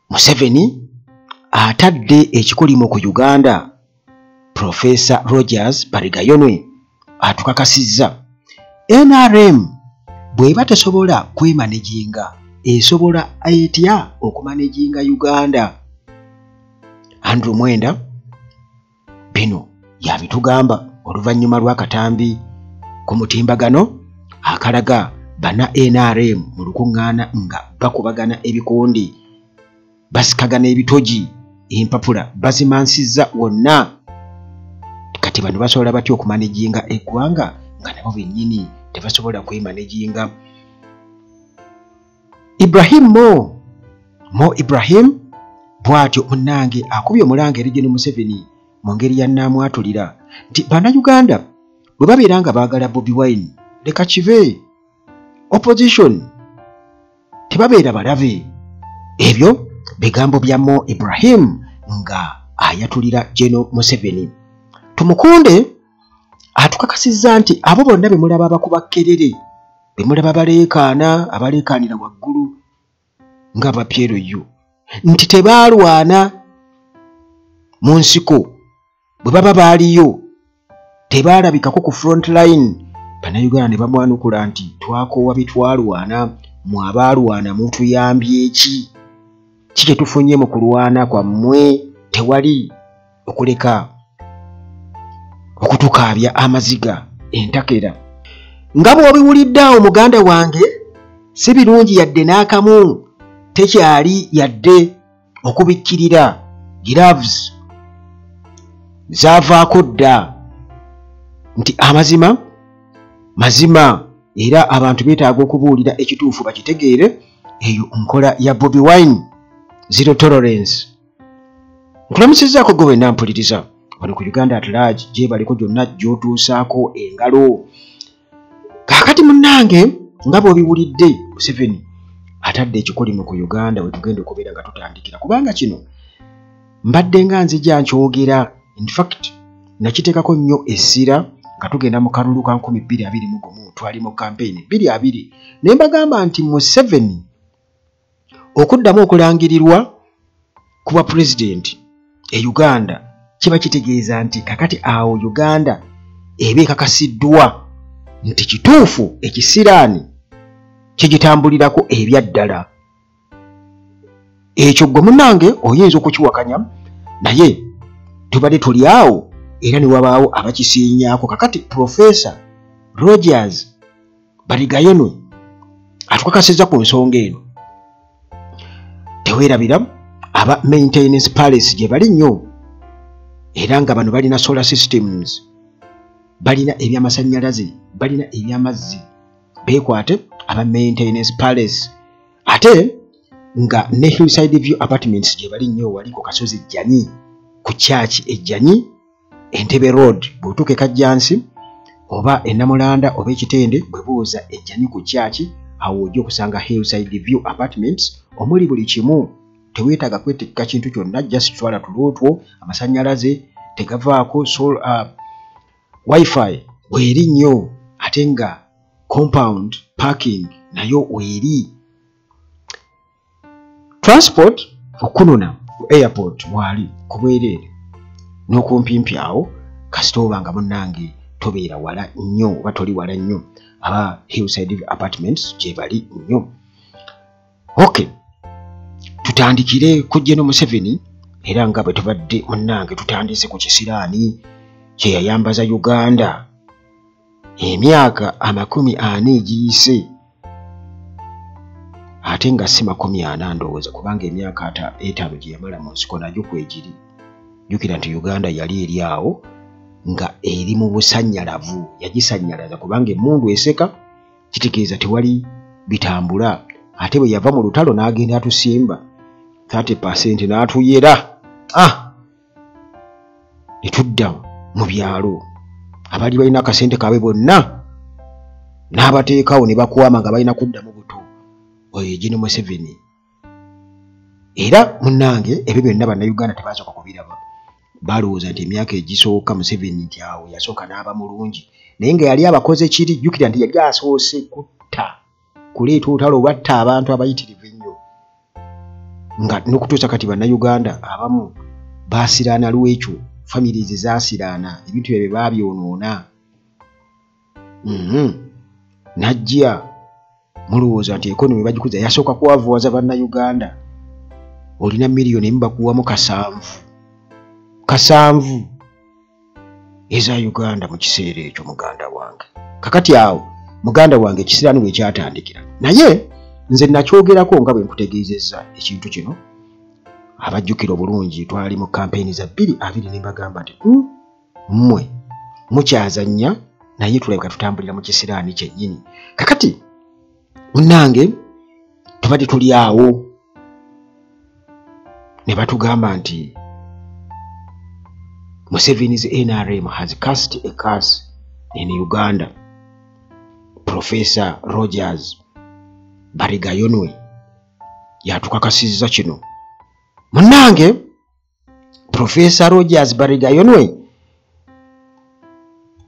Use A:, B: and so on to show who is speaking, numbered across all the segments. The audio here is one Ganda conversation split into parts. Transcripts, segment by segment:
A: Museveni atadde ekikolimo ku Uganda. Professor Rogers Barigayonwe atukakasizza NRM bweba tesobola kwemanaginga esobola etya okumanaginga Uganda. Andrew Mwenda bino yabitugamba oluvannyuma lw'akatambi ku mutimbagano akalaga bana NRM mu lukuŋŋaana nga bakubagana ebikondi basikagana ebitogi empapula bazimansizza wonna. Kati bano basobola batya okumanaginga eggwanga nga nabo bennyini tebasobola kwemanaginga. Ibrahim Mo Ibrahim bw'atyo munnange akubye omulanga eri Gen. Museveni mu ngeri ya nnaamwatulira nti bannayuganda bwe babeera nga baagala Bobi Wine leka kive. Opposition tebabeera balabe. Ebyo bigambo bya Mo Ibrahim nga ayatulira Gen. Museveni. Tumukunde atukakasizza nti abo bonna bemulaba abakuba kkerere bemulaba baleekaana abaleekaanira waggulu nga bapyero yo nti tebaalwana mu nsiko bwe baba baaliyo tebaalabikako ku front line. Bannayuganda ne bamwanukula nti twakoowa bitwalwana mu abaalwana mutuyambye eki kye tufunye mu kulwana kwammwe tewali okuleka okutukaabya amaziga entakera. Nga bw'obiwuliddeawo muganda wange si birungi yadde n'akamu tekyali yadde okubikkirira. Gloves zaavaako dda nti amazima mazima era abantu beetaaga okubuulira ekituufu bakitegeere. Eyo nkola ya Bobi Wine zero tolerance. Nkulamusizzaako gwe wenna mpuliriza wano ku Uganda at large gye baliko gyonna gy'otuusaako engalo. Kaakati munnange nga bw'obiwulidde Museveni atadde ekikolimo ku Uganda we tugenda okubeera nga tutandikira kubanga kino mbadde nga nzija nkyogera. In fact nakiteekako nnyo essira nga tugenda mu kalulu ka 2021 twali mu kampeyini 2020 ne mbagamba nti Museveni okuddamu okulangirirwa kuba pulezidenti e Uganda kiba kitegeeza nti kakati awo Uganda eba ekakasiddwa nti kituufu ekisiraani kigitambulirako ebyaddala. Ekyo gwe munnange oyinza okukiwakanya naye tubadde tuli awo era ne wabaawo abakisiinyaako. Kakati Professor Rogers Barigayonwe atukakasizza ku nsonga eno. Teweerabira aba maintenance palace gye bali nnyo era nga bano balina solar systems, balina ebyamasannyalaze, balina ebyamazzi. Beekwate aba maintenance palace ate nga ne Hillside View Apartments gye bali nnyo wali ku kasozi Ejjanyi ku kyaki Ejjanyi Entebbe Road. Bw'otuuka e Kajjansi oba e Namulanda oba Ekitende bwe buuza Ejjanyi ku kyaki awo ojja okusanga Hillside View Apartments omuli buli kimu. Teweetaaga kwetikka kintu kyonna, just twala tulutwo. Amasannyalaze tegavaako, wifi weeri nnyo ate nga compound parking nayo weeri. Transport okunona ku airport wali ku bwereere n'okumpimpi awo kasita oba nga munnange tobeera wala nnyo oba toli wala nnyo. Aba Hillside View Apartments gye bali nnyo. Okay, tutandikire ku Gen. Museveni era nga bwe tubadde munnange tutandise ku kisiraani kye yayambaza Uganda emyaka 40 egiyise ate nga si 40 ndowooza kubanga emyaka 5 gye yamala mu nsiko nagyo kwegiri. Jjukira nti Uganda yali eri awo nga eri mu busannyalavu, yagisannyalaza kubanga emmundu eseka kitegeeza tewali bitambula. Ate bwe yava mu lutalo n'agenda atusimba 30% n'atuyera. Ne tudda mu byalo abali balina akasente kaabwe bonna n'abateekawo ne bakwama nga balina kudda mu buto. Oyo Gen. Museveni. Era munnange ebyo byonna bannayuganda tebasooka kubiraba. Balowooza nti emyaka egisooka Museveni nti awo yasooka n'aba mulungi naye nga yali abakoze kiri. Jjukira nti yali asoose kutta kuleeta olutalo olwatta abantu abayitirivu ennyo nga n'okutuusa kati bannayuganda abamu baasiraana lwekyo families zaasiraana ebintu ebyo baabyonoona. Najja mulowooza nti ekonomi bagikuza yasooka kuwavuwaza bannayuganda. Olina miliyoni emu bakuwamu 7 eza Uganda mu kiseera ekyo muganda wange. Kakati awo muganda wange ekisiraani bwe kyatandikira. Naye nze nakyogerako nga bwe nkutegeezezza ekintu kino. Abajjukira obulungi twali mu kampeyini za 2 ne bagamba nti mmwe mukyazannya naye tulabika tutambulira mu kisiraani kyennyini. Kakati munnange tubadde tuli awo ne batugamba nti Museveni's NRM has cast a curse in Uganda. Professor Rogers Barigayonwe yatukakasizza kino. Munnange Professor Rogers Barigayonwe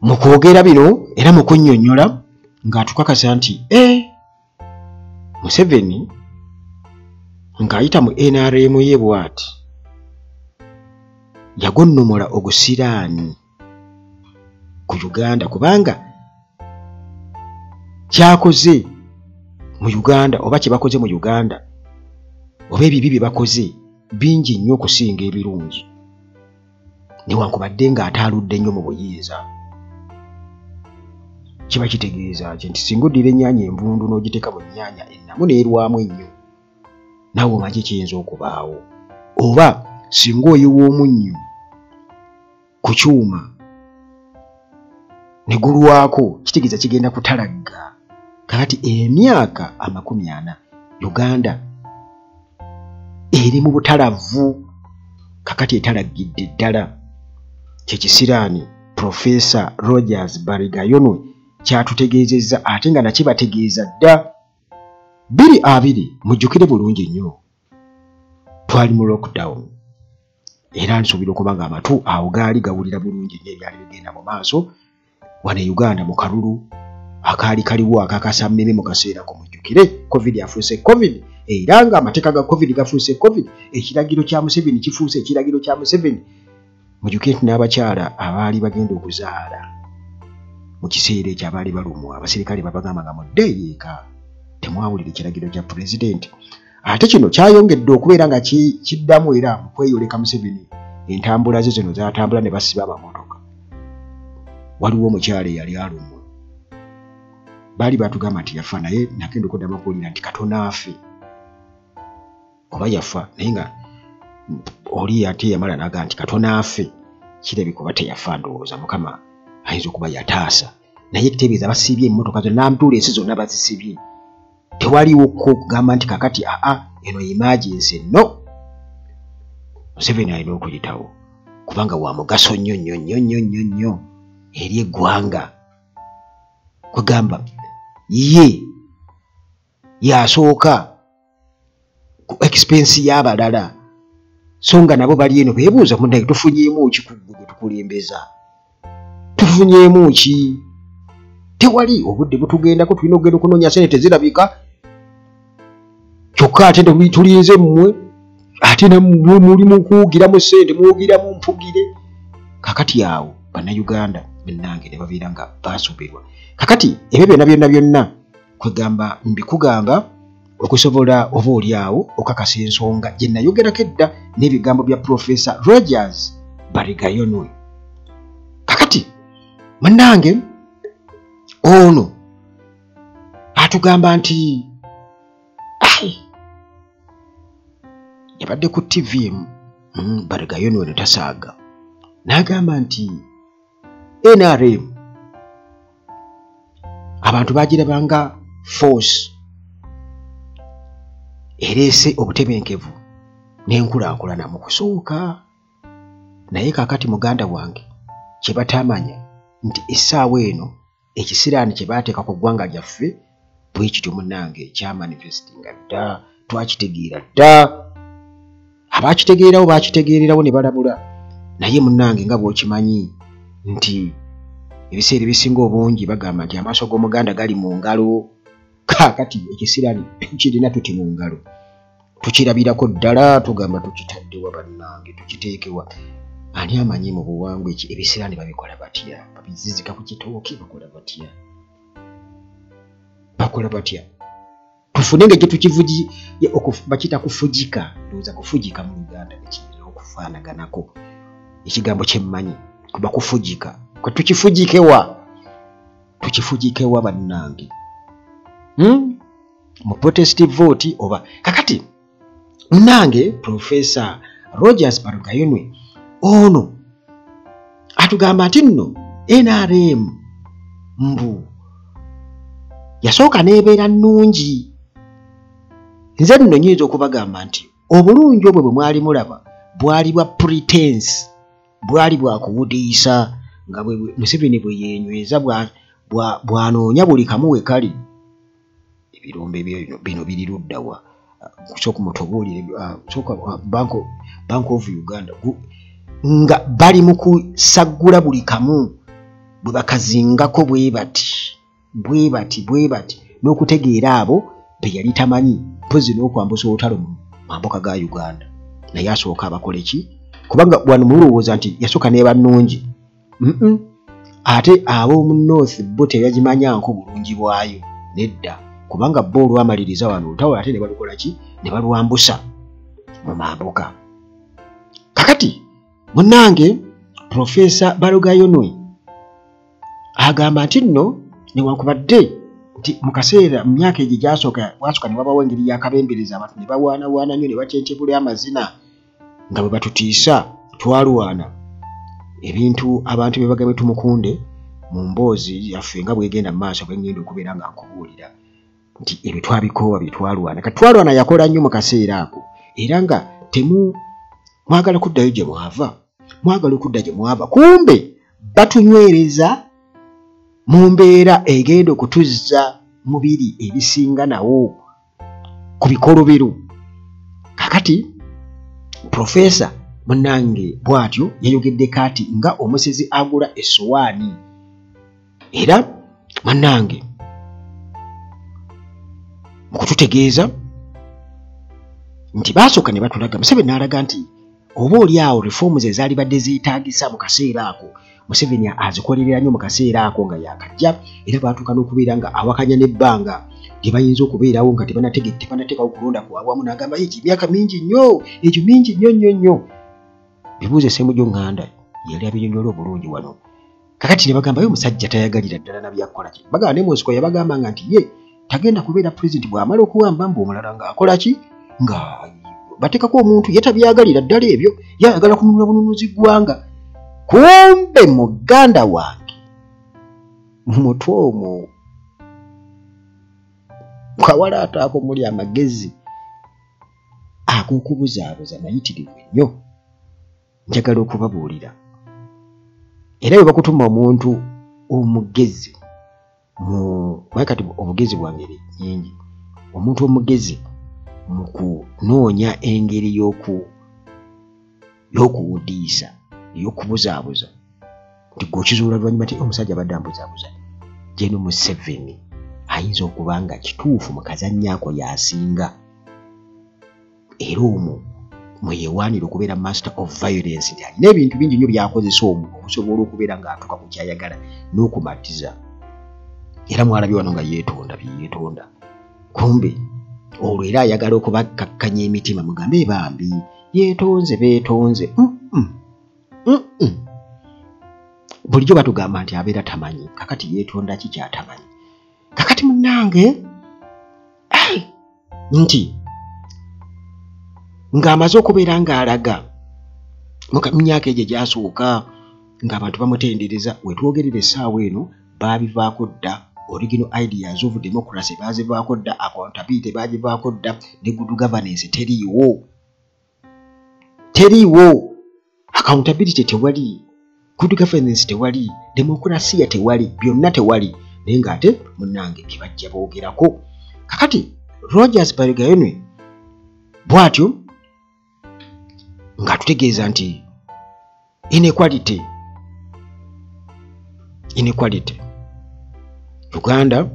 A: mu kwogera bino era mu kunnyonnyola ng'atukakasa nti Museveni ng'ayita mu NRM ye bw'ati yagonnomola ogusiraani ku Uganda kubanga kyakoze mu Uganda oba kye bakoze mu Uganda oba ebibi bye bakoze bingi nnyo okusinga ebirungi newankubadde ng'ataaludde nnyo mu buyinza. Kiba kitegeeza nti singa oddira ennyaanya envundu n'ogiteeka mu nnyaanya ennamu n'erwamu ennyo naawe omanyi kiyinza okubaawo. Oba singa oyiwa omunnyo ku kyuma ne gulwako kitegeeza kigenda kutalagga. Kakati emyaka 40 Uganda eri mu butalavu kakati etalaggidde ddala. Kyekisiraani Professor Rogers Barigayonwe kyatutegeezezza ate nga nakibategeeza dda. 2020 mujjukire bulungi nnyo twali mu lockdown era nsuubira okuba nga amatu awo gaali gawulira bulungi nnyo ebyali bigenda mu maaso wano e Uganda mu kalulu akaali kaliwo akakasa mmeme mu kaseera ko. Mujjukire covid yafuuse covid era nga amateeka ga covid gafuuse covid. Ekiragiro kya Museveni kifuuse ekiragiro kya Museveni. Mujjukire nti n'abakyala abaali bagenda okuzaala mu kiseera ekyo abaali balumwa abasirikale babagamba nga mudde eka temwawulira ekiragiro kya pulezidenti. Ate kino kyayongedde okubeera nga kiddamu era mu kweyoleka Museveni. Entambula ze zino zaatambula ne basiba amamotoka. Waliwo omukyala eyali alumwa baali batugamba nti yafa naye nagenda okuddamu okuwulira nti katono afe oba yafa naye nga oli ate yamala n'agamba nti katono afe kirabika oba teyafa ndowooza Mukama ayinza okuba yataasa. Naye ekitegeeza basibye emmotoka zonna n'amtuula ensi zonna bazisibye. Tewaliwo kugamba nti kakati eno emergency no. Museveni alina okuyitawo kubanga wa mugaso nnyo eri eggwanga. Kugamba ye yasooka ku expense y'abalala so nga nabo bali eno beebuuza munnaye tufunyeemu ki ku gwe tukulembeza, tufunyeemu ki? Tewali obudde butugendako tulina okugenda okunoonya sente tezirabika kyokka ate tulinze mmwe ate muli mu kuwugiramu sente muwugiramu mpugire. Kakati awo bannayuganda bennange ne babeera nga baasoberwa. Kakati ebyo byonna kwegamba mbikugamba okusobola oba oli awo okakasa ensonga gye nayogerako edda n'ebigambo bya Professor Rogers Barigayonwe. Kakati munnange ono atugamba nti yabadde ku TV Barigayonwe ne tasaaga n'agamba nti NRM abantu bagirabanga force ereese obutebenkevu n'enkulaakulana mu kusooka. Naye kakati muganda wange kye batamanya nti essaawa eno ekisiraani kye baateeka ku ggwanga lyaffe bwe kityo munnange kya manifestinga dda twakitegeera dda. Abaakitegeerawo baakitegeererawo ne balabula. Naye munnange nga bw'okimanyi nti ebiseera ebisinga obungi bagamba nti amaaso g'omuganda gali mu ngalo. Kaakati ekisiraani kirina tuti mu ngalo. tukirabirako ddala tugamba tukitaddewa bannange tukiteekewa ani amanyi mu buwangwa ebiseera ne babikola batya babizizika ku kitooke bakola batya tufunenge gye tukivugi bakita kufugika ndowooza kufugika mu Uganda ekirina okufaanaganako ekigambo kyemmanyi kuba kufugika kwe tukifugikewa bannange mu protest vote oba kakati nange Professor Rogers Barugayonwe ono atugamba nti nno NRM mbu yasooka n'ebeera nnungi nze nno nyinza okubagamba nti obulungi obwo bwe mwali mulaba bwali bwa pretense bwali bwa kubudiisa nga Museveni bwe yenyweza bwanoonya buli kamu we kali ebirombe bino biri luddawa kusooka mutubuulire Bank of Uganda nga bali mu kusaggula buli kamu bwe bakazingako bwe bati n'okutegeera abo be yali tamanyi mpozi n'okwambusa olutalo mu mambuka ga Uganda naye asooka abakola ki kubanga wano mulowooza nti yasooka n'eba nnungi ate ab'omu North bo tebagimanyanko bulungi bwayo nedda kubanga bo olwamaliriza wano olutalo ate ne balukola ki ne balwambusa mu mambuka kakati munnange Professor Barugayonwe agamba nti nno newankubadde nti mu kaseera mu myaka egyo gyasooka ne wabawo engeri y'akabembereza abantu ne bawaanawaana nnyo ne bakyentebula amazina nga bwe batutiisa twalwana ebintu abantu bye bagambye tumukunde mu mboozi yaffe nga bwegenda mu maaso bwengenda okubeera nga nkubuulira nti ebyo twabikoowa bye twalwana kati twalwana yakola nnyo mu kaseera ako era nga mwagala kuddayo gye mwagala okudda gye mwava kumbe batunywereza mu mbeera egenda okutuzza mubiri ebisinga nawo ku bikolobero kakati Professor munnange bw'atyo yayogedde kati nga omusezi agula essowaani era munnange mu kututegeeza nti baasooka ne batulaga Museveni n'alaga nti oba oli awo reforms ezaali badde zeetaagisa mu kaseera ako Museveni azikolerera nnyo mu kaseera ako nga yakajja era baatuuka n'okubeera nga awakanya n'ebbanga lye bayinza okubeerawo nga tebanateekawo kulonda ku awamu n'agamba emyaka mingi nnyo egyo mingi nnyo bibuuze Ssemujjo Nganda yali abinyonnyola obulungi wano kakati ne bagambayo omusajja tayagalira ddala na byakkola ki bagamba ne mu nsiko yabagambanga nti ye tagenda kubeera pulezidenti bw'amala okuwamba mbu omulala ng'akola ki nga bateekako omuntu ye tabyagalira ddala ebyo yayagala kununula bununuzi ggwanga kumbe muganda wange mutwe omwo kawalaata ako muli amagezi ag'okubuzaabuza mayitirivu nnyo njagala okubabuulira era bwe bakutuma omuntu omugezi kati obugezi bwange nyingi omuntu omugezi mu kunoonya engeri y'okuwudiisa ey'okubuzaabuza nti gweokizuula luvannyuma ti omusajja abadde ambuzaabuza Gen. Museveni ayinza okuba nga kituufu mu kazannyo ako yasinga era omwo mweyewaanira okubeera master of violence nti alina ebintu bingi nnyo byakozesa omwo okusobola okubeera ng'atuuka ku kyayagala n'okumatiza era mwalabye wano nga yeetonda kumbe olwo era ayagala okubakkakkanya emitima mugambe bambi yeetonze beetonze bulijjo batugamba nti abeera tamanyi kakati yeetonda ki kyatamanyi kakati munnange nti ng'amaze okubeera ng'alaga mu myaka egyo gyasooka ng'abantu bamutendereza wetwogerera essaawa eno baabivaako dda original ideas of democracy bazivaako dda accountability bagivaako dda ne good governance teriiwo accountability tewali good governance tewali demokrasiya tewali byonna tewali naye ng'ate munnange bye bajja boogerako kakati Rogers Barugayonwe bw'atyo ng'atutegeeza nti inequality Uganda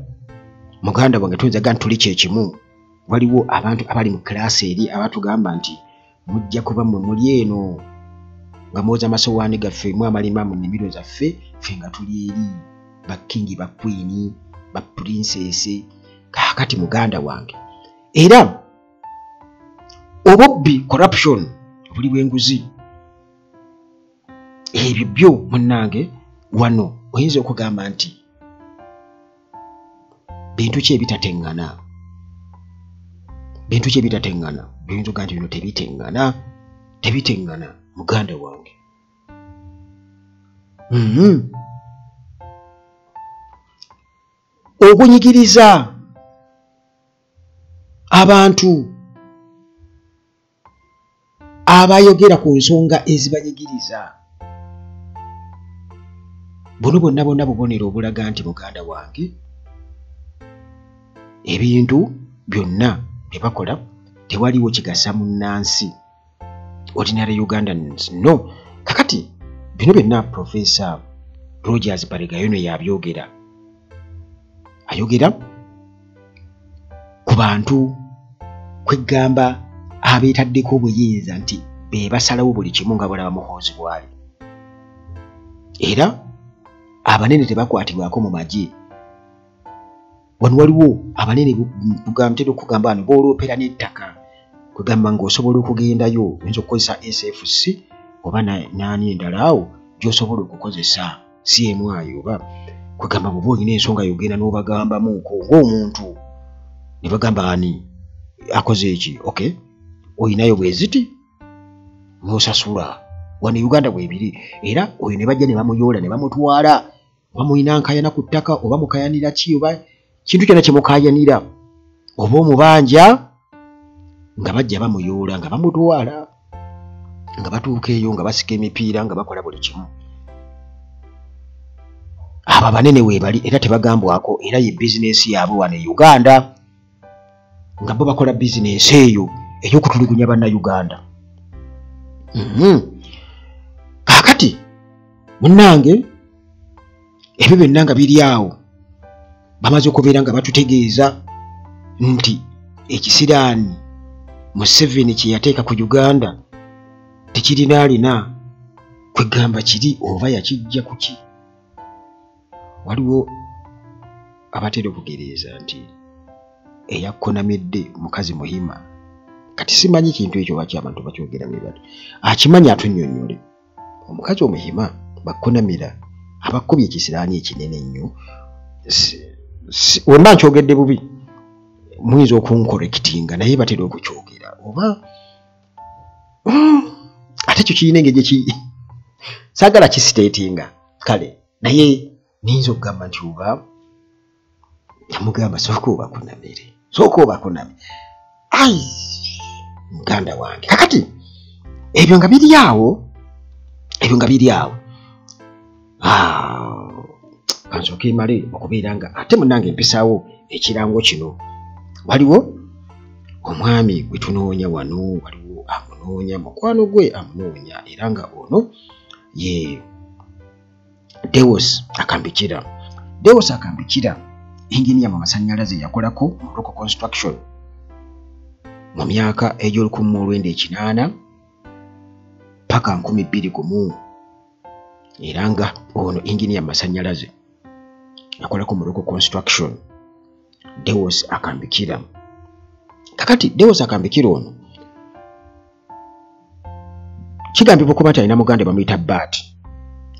A: muganda wange tuyinza gani tuli kyekimu waliwo abantu abali mu class eri abatugamba nti mujja kuba muli eno nga mwoza amasowaani gaffe mu amalima mu nnimiro zaffe ffe nga tuli eri bakingi ba queen ba princess kakati muganda wange era obubbi corruption buli bw'enguzi ebyo byo munnange wano oyinza okugamba nti bintu ki ebitateŋŋana bintu ganti bino tebiteŋŋana muganda wange okunyigiriza abantu abayogera ku nsonga ezibanyigiriza buno bonna bubonero obulaga nti muganda wange ebintu byonna bye bakola tewaliwo kigasa munnansi ordinary Ugandans no kakati bino byonna Professor Rogers Baregayono yabyogera ayogera ku bantu kwegamba abeetaddeko obuyinza nti be basalawo buli kimu nga balaba muhoozi bwali era abanene tebakwatibwako mu magye wano waliwo abanene tugambye okugamba wano booloopera n'ettaka kwegamba ng'osobola okugendayo oyinza okukozesa SFC oba naani endala awo gy'osobola okukozesa CMI oba kwegamba bw'oba olina ensonga yogenda n'obagambamuko ng'omuntu ne bagamba ani akoze eki okay oyinayo bweziti n'osasula wano Uganda bwebiri era oyo ne bajja ne bamuyoola ne bamutwala oba mulina nkayana ku ttaka oba mukayanira ki oba kintu kyonna kye mukayanira oba omubanja nga bajja bamuyoola nga bamutwala nga batuuka eyo nga basika emipiira nga bakola buli kimu abo banene weebali era tebagambwako era ye bizinesi yaabwe wano e Uganda nga bo bakola bizinesi eyo ey'okutulugunya bannayuganda kaakati munnange ebyo byonna nga biri awo bamaze okubeera nga batutegeeza nti ekisiraani Museveni kye yateeka ku Uganda tekirinaalina kwegamba kiri oba yakijja ku ki waliwo abatera okugereeza nti eyakonamidde mukazi muhima kati simanyi kintu ekyo lwaki abantu bakyogera bwe bati akimanyi atunnyonnyole omukazi omuhima bakonamira abakubye ekisiraani ekinene ennyo wemba nkyogedde bubi muyinza okunkorekitinga naye batera okukyogera oba ate ekyo kirina engeri gye saagala kisiteetinga kale naye niyinza okugamba nti oba yamugamba sooka obakunamire ai muganda wange kakati ebyo nga biri awo kansooka emale okubeera nga ate munnange mpisaawo ekirango kino waliwo omwami gwe tunoonya wano waliwo amunoonya mukwano gwe amunoonya era nga ono ye Deus akambikira enginiya mu masannyalaze yakolako mu Local Construction mu myaka egy'olukumi-19 paka 2021 era nga ono enginiya mu masannyalaze yakolako mu Local Construction Deus akambikira kakati Deus akambikira ono kigambibwa okuba nti alina muganda bamuyita Bat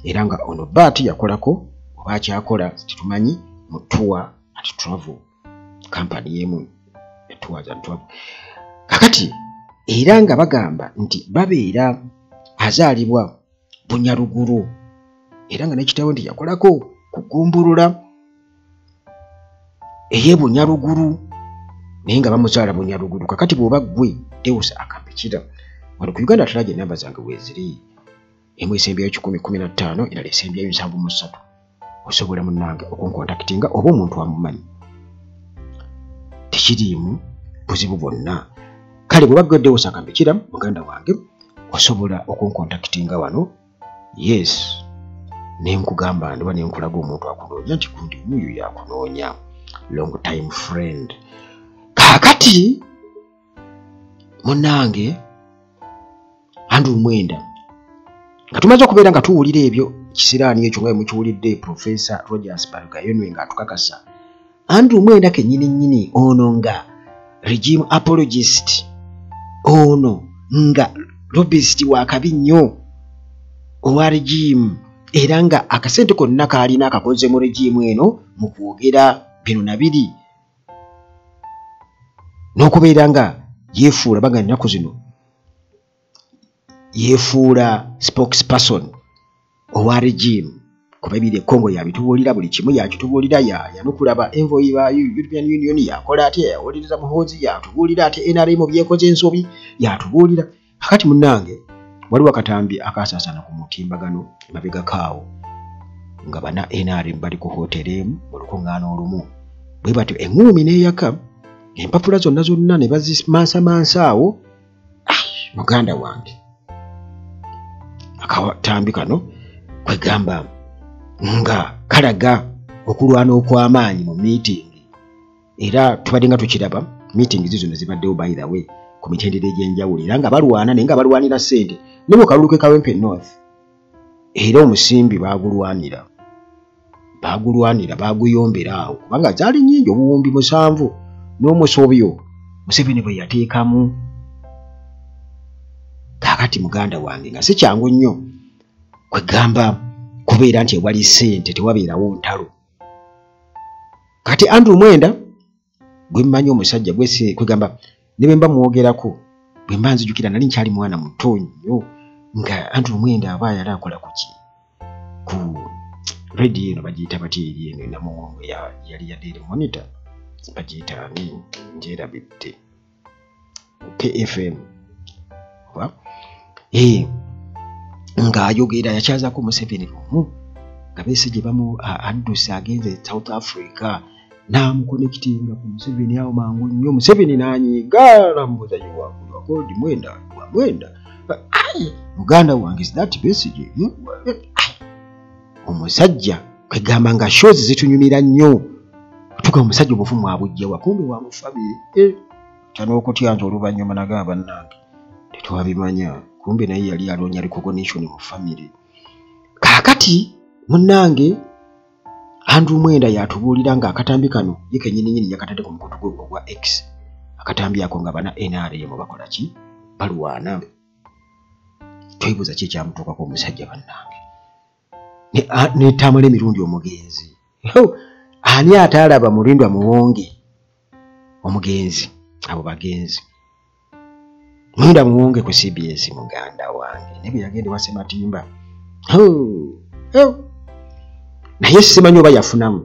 A: era nga ono Bat yakolako oba akyakola titumanyi mu tour and travel company yemu tours and travel kakati era nga bagamba nti babeera azaalibwa Bunyaruguru era nga nekitawo nti yakolako kugumbulula Bunyaruguru naye nga bamuzaala Bunyaruguru kakati bw'oba gwe Deus akambikira wano ku Uganda tulage namba zange weeziri emu esembyayo 1015 endala esembyayo 73 osobola munnange okunkontaktinga oba omuntu amumanyi tekiriimu buzibu bwonna kale bw'oba gwe Deus akambikira muganda wange osobola okunkontaktinga wano yes nenkugamba ndiba nenkulaga omuntu akunoonya nti kundi wuyo yakunoonya long time friend kakati munange Andrew Mwenda nga tumaze okubeera nga tuwulira ebyo kisiraani ekyo nga mukiwulidde Professor Rogers Balugayenwe nga atukakasa Andrew Mwenda kennyini ono nga regime apologist ono nga lobbyist wa kabi nnyo owa regime era nga akasente konna kaalina akakoze mu regime eno mu kwogera bino na biri n'okubeera nga yeefuula baga ennaku zino yeefuula spokesperson owa regime kuba ebiri Congo yabitubuulira buli kimu yakitubuulira yanukulaba envoyi ba European Union yakola atya yawuliriza muhoozi yatubuulira ate NRM byekoze ensobi yatubuulira kakati munnange waliwo akatambi akasaasana ku mutimbagano mabega kaawo nga bana NRM bali ku hotelemu mu lukuŋŋaana olumu bwe batyo eŋŋuumi n'eyaka empapula zonna ne bazimansamansa awo muganda wange akatambi kano kwegamba nga kalaga okulwana okw'amaanyi mu meeting era tubadde nga tukiraba meeting zino zibaddewo by the way ku mitendera egy'enjawulo era nga balwana naye nga balwanira ssente ne mu kalulu ke Kawempe North era omusimbi baagulwanira baaguyombera awo kubanga zaali nnyingi obuwumbi 7 n'omusobyo Museveni bwe yateekamu kakati muganda wange nga si kyangu nnyo kwegamba kubeera nti ewali ssente tewabeerawo ntalo kati Andrew Mwenda gwe mmanyi omusajja gwese kwegamba ne bwe mba mwogerako bwe mba nzijukira nali nkyali mwana muto nnyo nga Andrew Mwenda aba yali akola ku radio eno bagiyita bati eri eno Namuwongo yali ya Daily Monitor bagiyita ani njerabidde KFM nga ayogera yakyazako Museveni lumu nga Besigye bamu addusi agenze South Africa n'amuconnectinga ku Museveni awo mangu nnyo Museveni n'anyiga namubuuza kodi Mwenda muganda wange is that Besigye omusajja kwegamba nga shows zitunyumira nnyo tuka omusajja obufumu abujjawa kumbe wa mu family kyanookutyanza oluvannyuma nagamba bannange tetwabimanya kumbe naye yali aloonya recognition mu family kakati munnange Andrew Mwenda yatubuulira nga akatambi kano ye kennyini yakatadde ku mukutu gwe ogwa X akatambi ako nga bana NRM bakola ki balwana twebuuza ki ekyamutuukako omusajja bannange netamula emirundi omugenzi ani ataalaba mulindwa muwonge omugenzi abo bagenzi Mwenda muwonge ku CBS muganda wange ne bwe yagenda wa Ssematimba naye simanyi oba yafunamu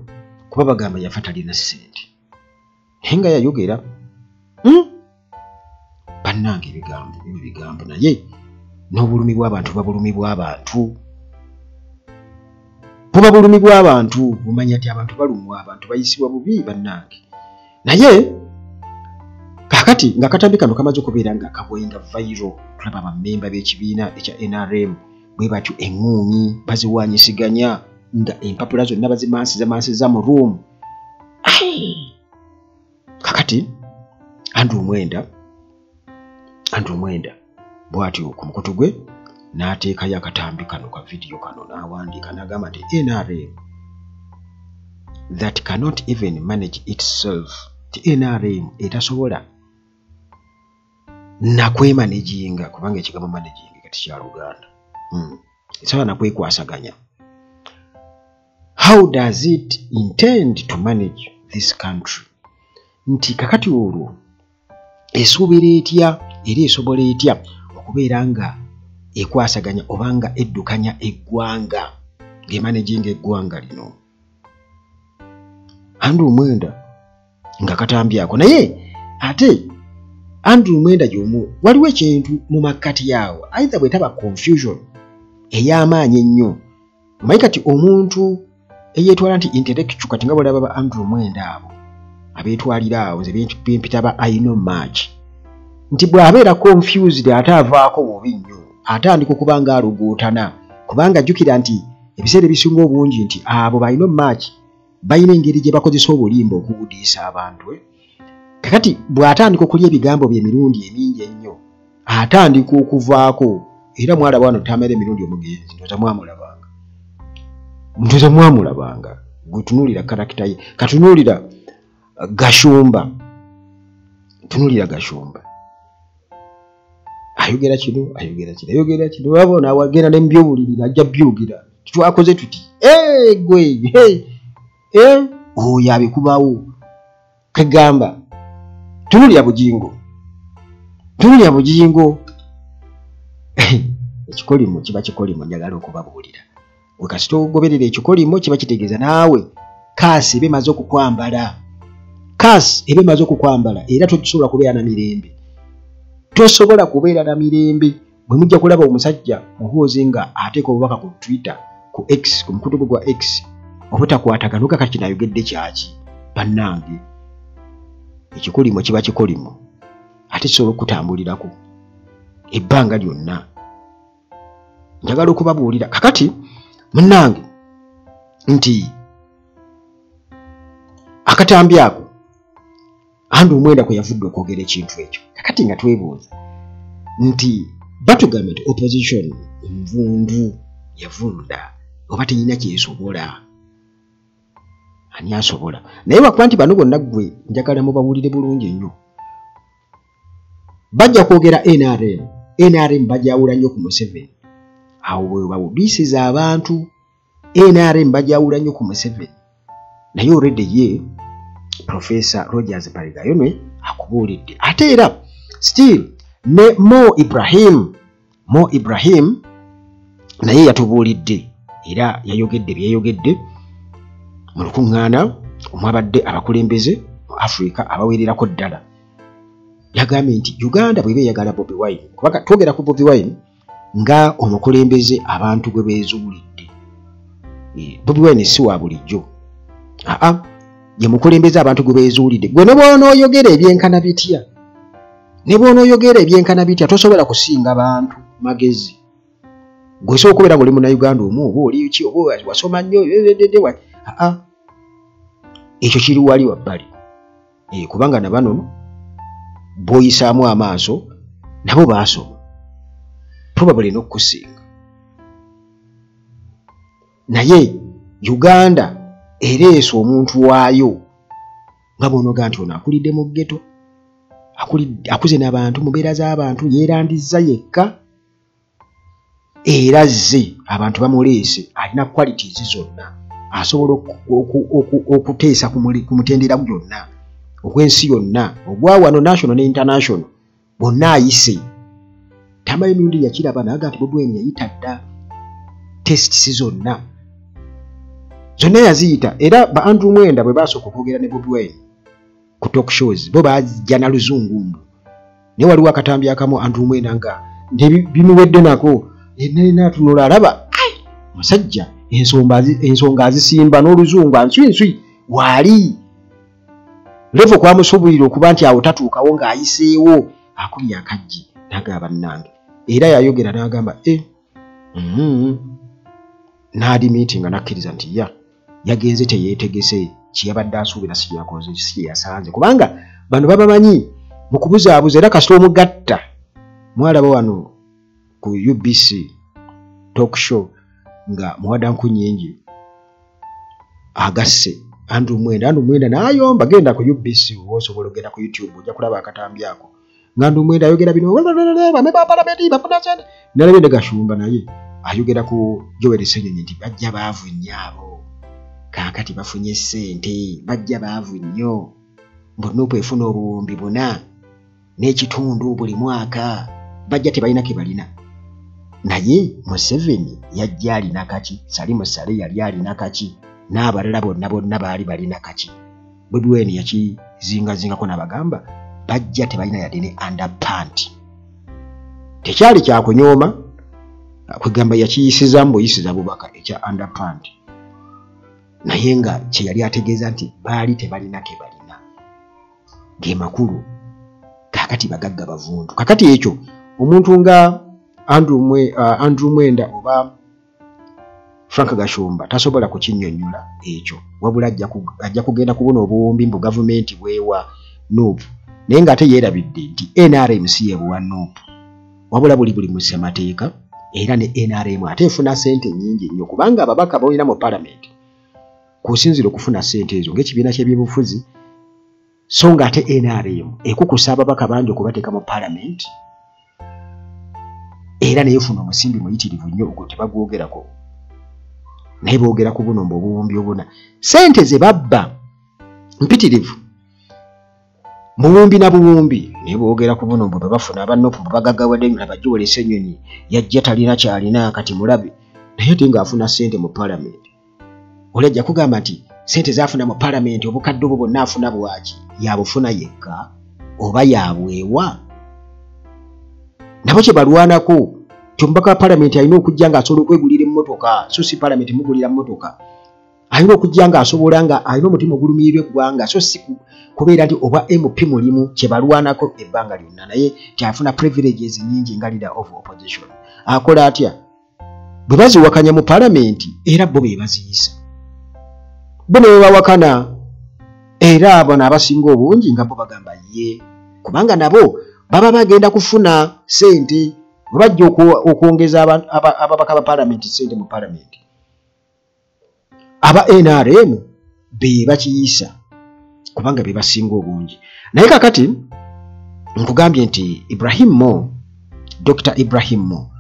A: kuba bagamba yafa talina ssente naye nga yayogera bannange ebigambo naye n'obulumi bw'abantu buba bulumi bw'abantu bumanya nti abantu balumwa abantu bayisibwa bubi bannange naye kakati nga akatambi kano kamaze okubeera nga kabwenga viral tulaba abamemba b'ekibiina ekya NRM bwe batyo eŋŋuumi baziwanyisiganya nga empapula zonna bazimansiza mu room kakati Andrew Mwenda bw'atyo ku mukutu gwe n'ateekayo akatambi kano ka video kano n'awandiika n'agamba nti NRM that cannot even manage itself ti NRM etasobola nakwemanaginga kubanga ekigambo managing kati kya Luganda esobola nakwekwasaganya. How does it intend to manage this country? Nti kakati olwo esuubira etya era esobola etya okubeera nga ekwasaganya obanga eddukanya eggwanga ng'emanaginga eggwanga lino. Andrew Mwenda nga katambyako naye ate Andrew Mwenda y'omu waliwo ekintu mu makkati yaawo either bwetaba confusion ey'amaanyi ennyo omanyi kati omuntu eyeetwala nti intellectual kati nga bw'olaba ba Andrew Mwenda abo abeetwalira awo ze bempita ba I know much nti bw'abeera confused ate avaako bubi nnyo atandika okuba nga aluguutana kubanga ajjukira nti ebiseera ebisinga obungi nti abo ba I know much balina engeri gye bakozesa obulimba okubudiisa abantu kakati bw'atandika okulya ebigambo bye emirundi emingi ennyo atandika okuvaako era mwalaba wano tamera emirundi omugenzi ndoza mwamulabanga gwetunuulira karakita ye katunuulira Gashumba ayogera kino wabona awagenda nembyowulirira ajja byogera twakoze tuti gwe oyo abikubawo kagamba tunulira bugingo ekikolimo kiba kikolimo njagala okubabuulira wekasita ogoberera ekikolimo kiba kitegeeza naawe kaasi ebemaze okukwambala era tosobola kubeera na mirembe bwe mujja kulaba omusajja muhoozi nga ateeka obubaka ku Twitter ku X ku mukutu gwa X obutakwataganuka kati nayogedde kyaki bannange ekikolimo kiba kikolimo ate kisobola okutambulirako ebbanga lyonna njagala okubabuulira kakati munnange nti akatambi ako andi omwenda kwe yavudde okwogera ekintu ekyo kakati nga twebuuza nti batugamba nti opposition nvundu yavunda oba tenyina kyesobola ani asobola naye wakuba nti bano bonna gwe njagala mubawulire bulungi ennyo bajja kwogera NRM bajawula nnyo ku Museveni awo bwe bawulisiza abantu NRM bajawula nnyo ku Museveni naye already ye Professor Rogers Barigayonwe akubuulidde ate era still ne Mo Ibrahim naye yatubuulidde era yayogedde byeyogedde mu lukuŋŋaana omwabadde abakulembeze mu Africa abaweererako ddala yagambye nti Uganda bweba eyagala Bobi Wine kubanga twogera ku Bobi Wine nga omukulembeze abantu gwe beezuulidde Bobi Wine si wa bulijjo ye mukulembeze abantu gwe beezuulidde gwe ne bw'onooyogera ebyenkana bitya tosobola kusinga bantu magezi gwe osobola okubeera ng'oli munnauganda omu oba oli ki oba wasoma nnyo ekyo kiri wali wabbali kubanga na bano bw'oyisaamu amaaso nabo baasoma probably n'okukusinga naye Uganda ereese omuntu waayo nga bw'onoga nti ono akulidde mu ghetto akuze n'abantu mu mbeera z'abantu yeerandizza yekka era zze abantu bamuleese alina qualities zonna asobola okuteesa ku mutendera gyonna ogw'ensi yonna ogwa wano national ne international bonna ayise tamanyi emirundi yakiraba naga nti Bobi Wine yayita dda tests zonna yaziyita era ba Andrew Mwenda bwe basooka okwogera ne Bobi Wine ku talk shows bo bajja na luzungumbu naye waliwo akatambi akamu Andrew Mwenda nga bimuwedde nako naatunula alaba musajja ensonga azisimba n'oluzungu answinswi waali levo kwamusobolera okuba nti awo tatuukawo ng'ayiseewo akubye akajji n'agamba bannange era yayogera n'agamba n'adi meeting n'akkiriza nti yagenze teyeetegese kyeyabadde asuubira si kyeyakoze si kyeyasanze kubanga bano babamanyi mu kubuzaabuza era kasita omugatta mwalaba wano ku UBC talk show nga Muwadanku Nnyingi agasse Andrew Mwenda n'ayomba genda ku UBC osobola ogenda ku YouTube ojja kulaba akatambi ako nga Andrew Mwenda ayogera bino bame ba palamenti bafuna sente nalabye Gashumba naye ayogera ku Joel Ssennyonyi nti bajja baavu nnyo abo kaakati bafunye ssente bajja baavu nnyo Nuupu efuna obuwumbi 4 n'ekitundu buli mwaka bajja tebalina ke balina naye Museveni yajja alina kaki Salimu Sale yali alina kaki n'abalala bonna baali balina kaki Bobi Wine yakizingazingako n'abagamba bajja tebalina yadde ne underpant tekyali kyakunyooma kwegamba yakiyisizaamu buyisiza bubaka ekya underpant naye nga kye yali ategeeza nti baali tebalina ke balina ge makulu kakati bagagga bavundu kakati ekyo omuntu nga Andrew Mwenda oba Frank Gashumba tasobola kukinnyonnyola ekyo wabula ajja kugenda kubona obuwumbi mbu gavumenti bwewa Nuupu naye ng'ate yeerabidde nti NRM si ye buwanuupu wabula buli mu ssemateeka era ne NRM ate efuna ssente nnyingi nnyo kubanga ababaka boolina mu palamenti kusinzira okufuna ssente ezo ng'ekibiina ky'ebyobufuzi so ng'ate NRM ekukusa ababaka bangi okubateeka mu palamenti era naye efuna omusimbi muyitirivu nnyo ogwo tebagwogerako naye boogera ku bunombe obuwumbi obuna ssente ze babba mpitirivu muwumbi na buwumbi naye boogera ku bunombe bwe bafuna abannopu bagaggawadde nyo abagiwolesa ennyonyi yajja talina kyalina kati mulabe naye ate ng'afuna ssente mu palamenti olajja kugamba nti ssente zaafuna mu palamenti obukadde obwo bwonna afuna bwaki yabufuna yekka oba yabwewa nabo kye balwanako ti omubaka wa palamenti alina okujja ng'asobola okwegulira emmotoka so si palamenti mugulira mmotoka alina okujja ng'asobola nga alina omutima ogulumirirwa eggwanga so si kubeera nti oba MP mulimu kye balwanako ebbanga lyonna naye kyafuna privileges nnyingi nga leader of opposition akola atya bwe baziwakanya mu palamenti era bo be baziyisa bo ne bawakana era abono abasinga obungi nga bo bagamba ye kubanga nabo baba bagenda kufuna ssente bwe bajja okwongeza ababaka ba palamenti ssente mu palamenti aba NRM be bakiyisa kubanga be basinga obungi naye kakati nkugambye nti Dr. Ibrahim Mo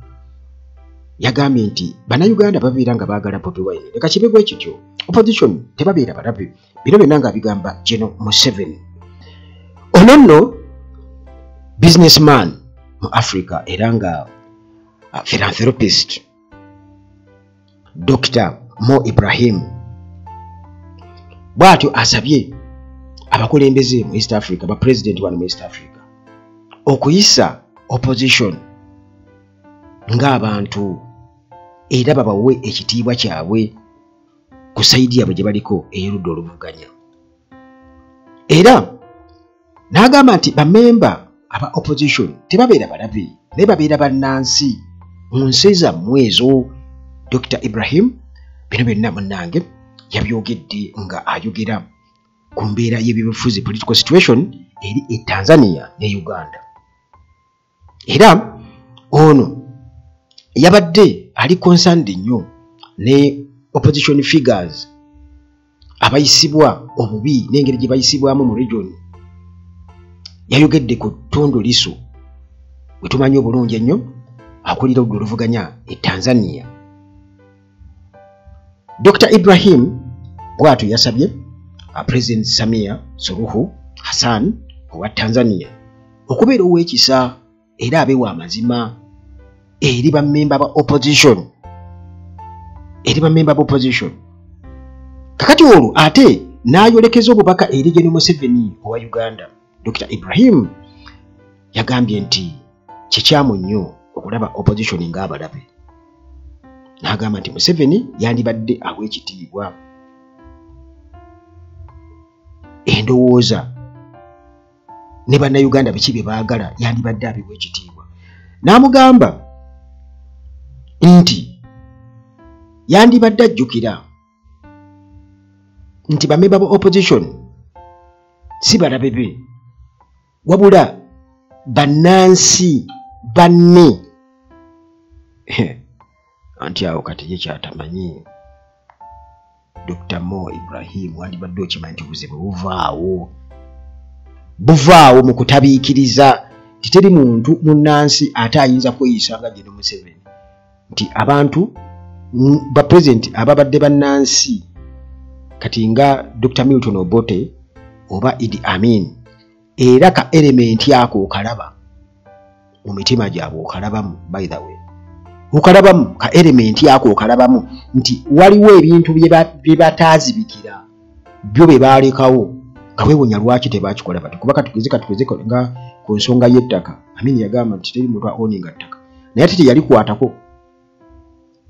A: yagambye nti bannayuganda babeera nga baagala Bobi Wine leka kibe bwe kityo opposition tebabeera balabe bino byonna nga bigamba General Museveni ono nno businessman mu Africa era nga philanthropist Dr. Mo Ibrahim bw'atyo asabye abakulembeze mu East Africa ba president wano mu East Africa okuyisa opposition ng'abantu era babawe ekitiibwa kyabwe ku sayidi yabwe gye baliko ey'oludda oluvuganya era n'agamba nti bamemba aba opposition tebabeera balabe naye babeera bannansi mu nsi zammwe ezo Dr. Ibrahim bino byonna munnange yabyogedde nga ayogera ku mbeera y'ebyobufuzi political situation eri e Tanzania ne Uganda era ono yabadde ali concerned nnyo ne opposition figures abayisibwa obubi n'engeri gye bayisibwamu mu region yayogedde ku Tundu Lissu we tumanyi obulungi ennyo akulira oludda oluvuganya e Tanzania Dr. Ibrahim bw'atyo yasabye President Samia Suluhu Hassan owa Tanzania okubeera ow'ekisa era abeewa amazima eri bammemba ba opposition kakati olwo ate n'ayolekeza obubaka eri General Museveni owa Uganda Dr. Ibrahim yagambye nti kikyamu nnyo okulaba opposition ng'abalabe n'agamba nti Museveni yandibadde awa ekitiibwa endowooza ne bannayuganda biki bye baagala yandibadde abiwa ekitiibwa n'amugamba nti yandibadde ajjukira nti bamemba ba opposition si balabe be wabula bannansi banne anti awo kati ye kyatamanyi Dr. Mo Ibrahim wandibadde okimanyi nti obuzibu buvaawo mu kutabiikiriza titeri muntu munnansi ate ayinza kweyisa nga General Museveni nti abantu ba president ababadde bannansi kati nga Dr. Milton Obote oba Idi Amin era ka element yako okalaba mu mitima gyabwe okalabamu by the way okalabamu ka element yako okalabamu nti waliwo ebintu bye bataazibikira byo be baalekawo nga weewonya lwaki tebakikola bati kuba katugeze nga ku nsonga y'ettaka Amin yagamba nti teri muntu aoninga ttaka naye ate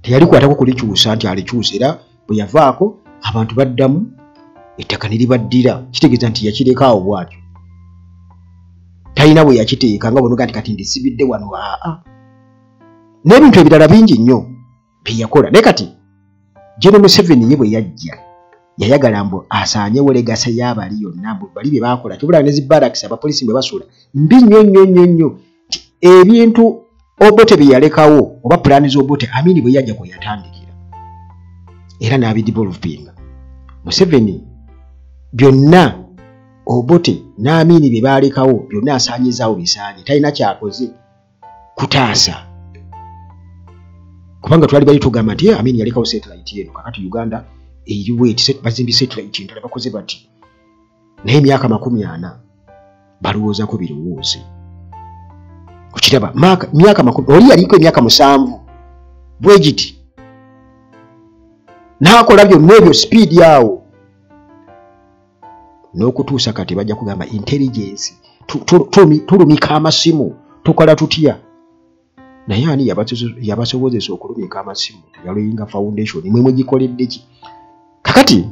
A: teyalikwatako kulikyusa nti alikyusa era bwe yavaako abantu baddamu ettaka ne libaddira kitegeeza nti yakireka awo bw'atyo talina bwe yakiteeka nga bonoga nti kati ndisibidde wano n'ebintu ebirala bingi nnyo bye yakola naye kati General Museveni ye bwe yayagala mbu asaanyewo legase y'abali yonna bali bye baakola kibula ne zibaraks abapoliisi bwe basula mbi nnyo ebintu Obote bye yalekawo oba pulaani z'Obote Amini bwe yajja kwe yatandikira era n'abidevolopinga. Museveni byonna Obote n'Amini bye baalekawo byonna asaanyizaawo bisaanye talina kyakoze kutaasa kubanga twali bali tugamba nti Amini yalekawo satellite eno kakati Uganda eriwe bazimbi satellite endala bakoze bati naye emyaka 40 balowoozaako birowooze okiraba myaka 40 oli yaliko emyaka 7 bwegiti n'akola byonna ebyo speed yawo n'okutuusa kati bajja kugamba intelligence tulumika amasimu tukola tutya naye ani yabasobozesa okulumika amasimu yaluyinga foundation mwe gikoledde ki kakati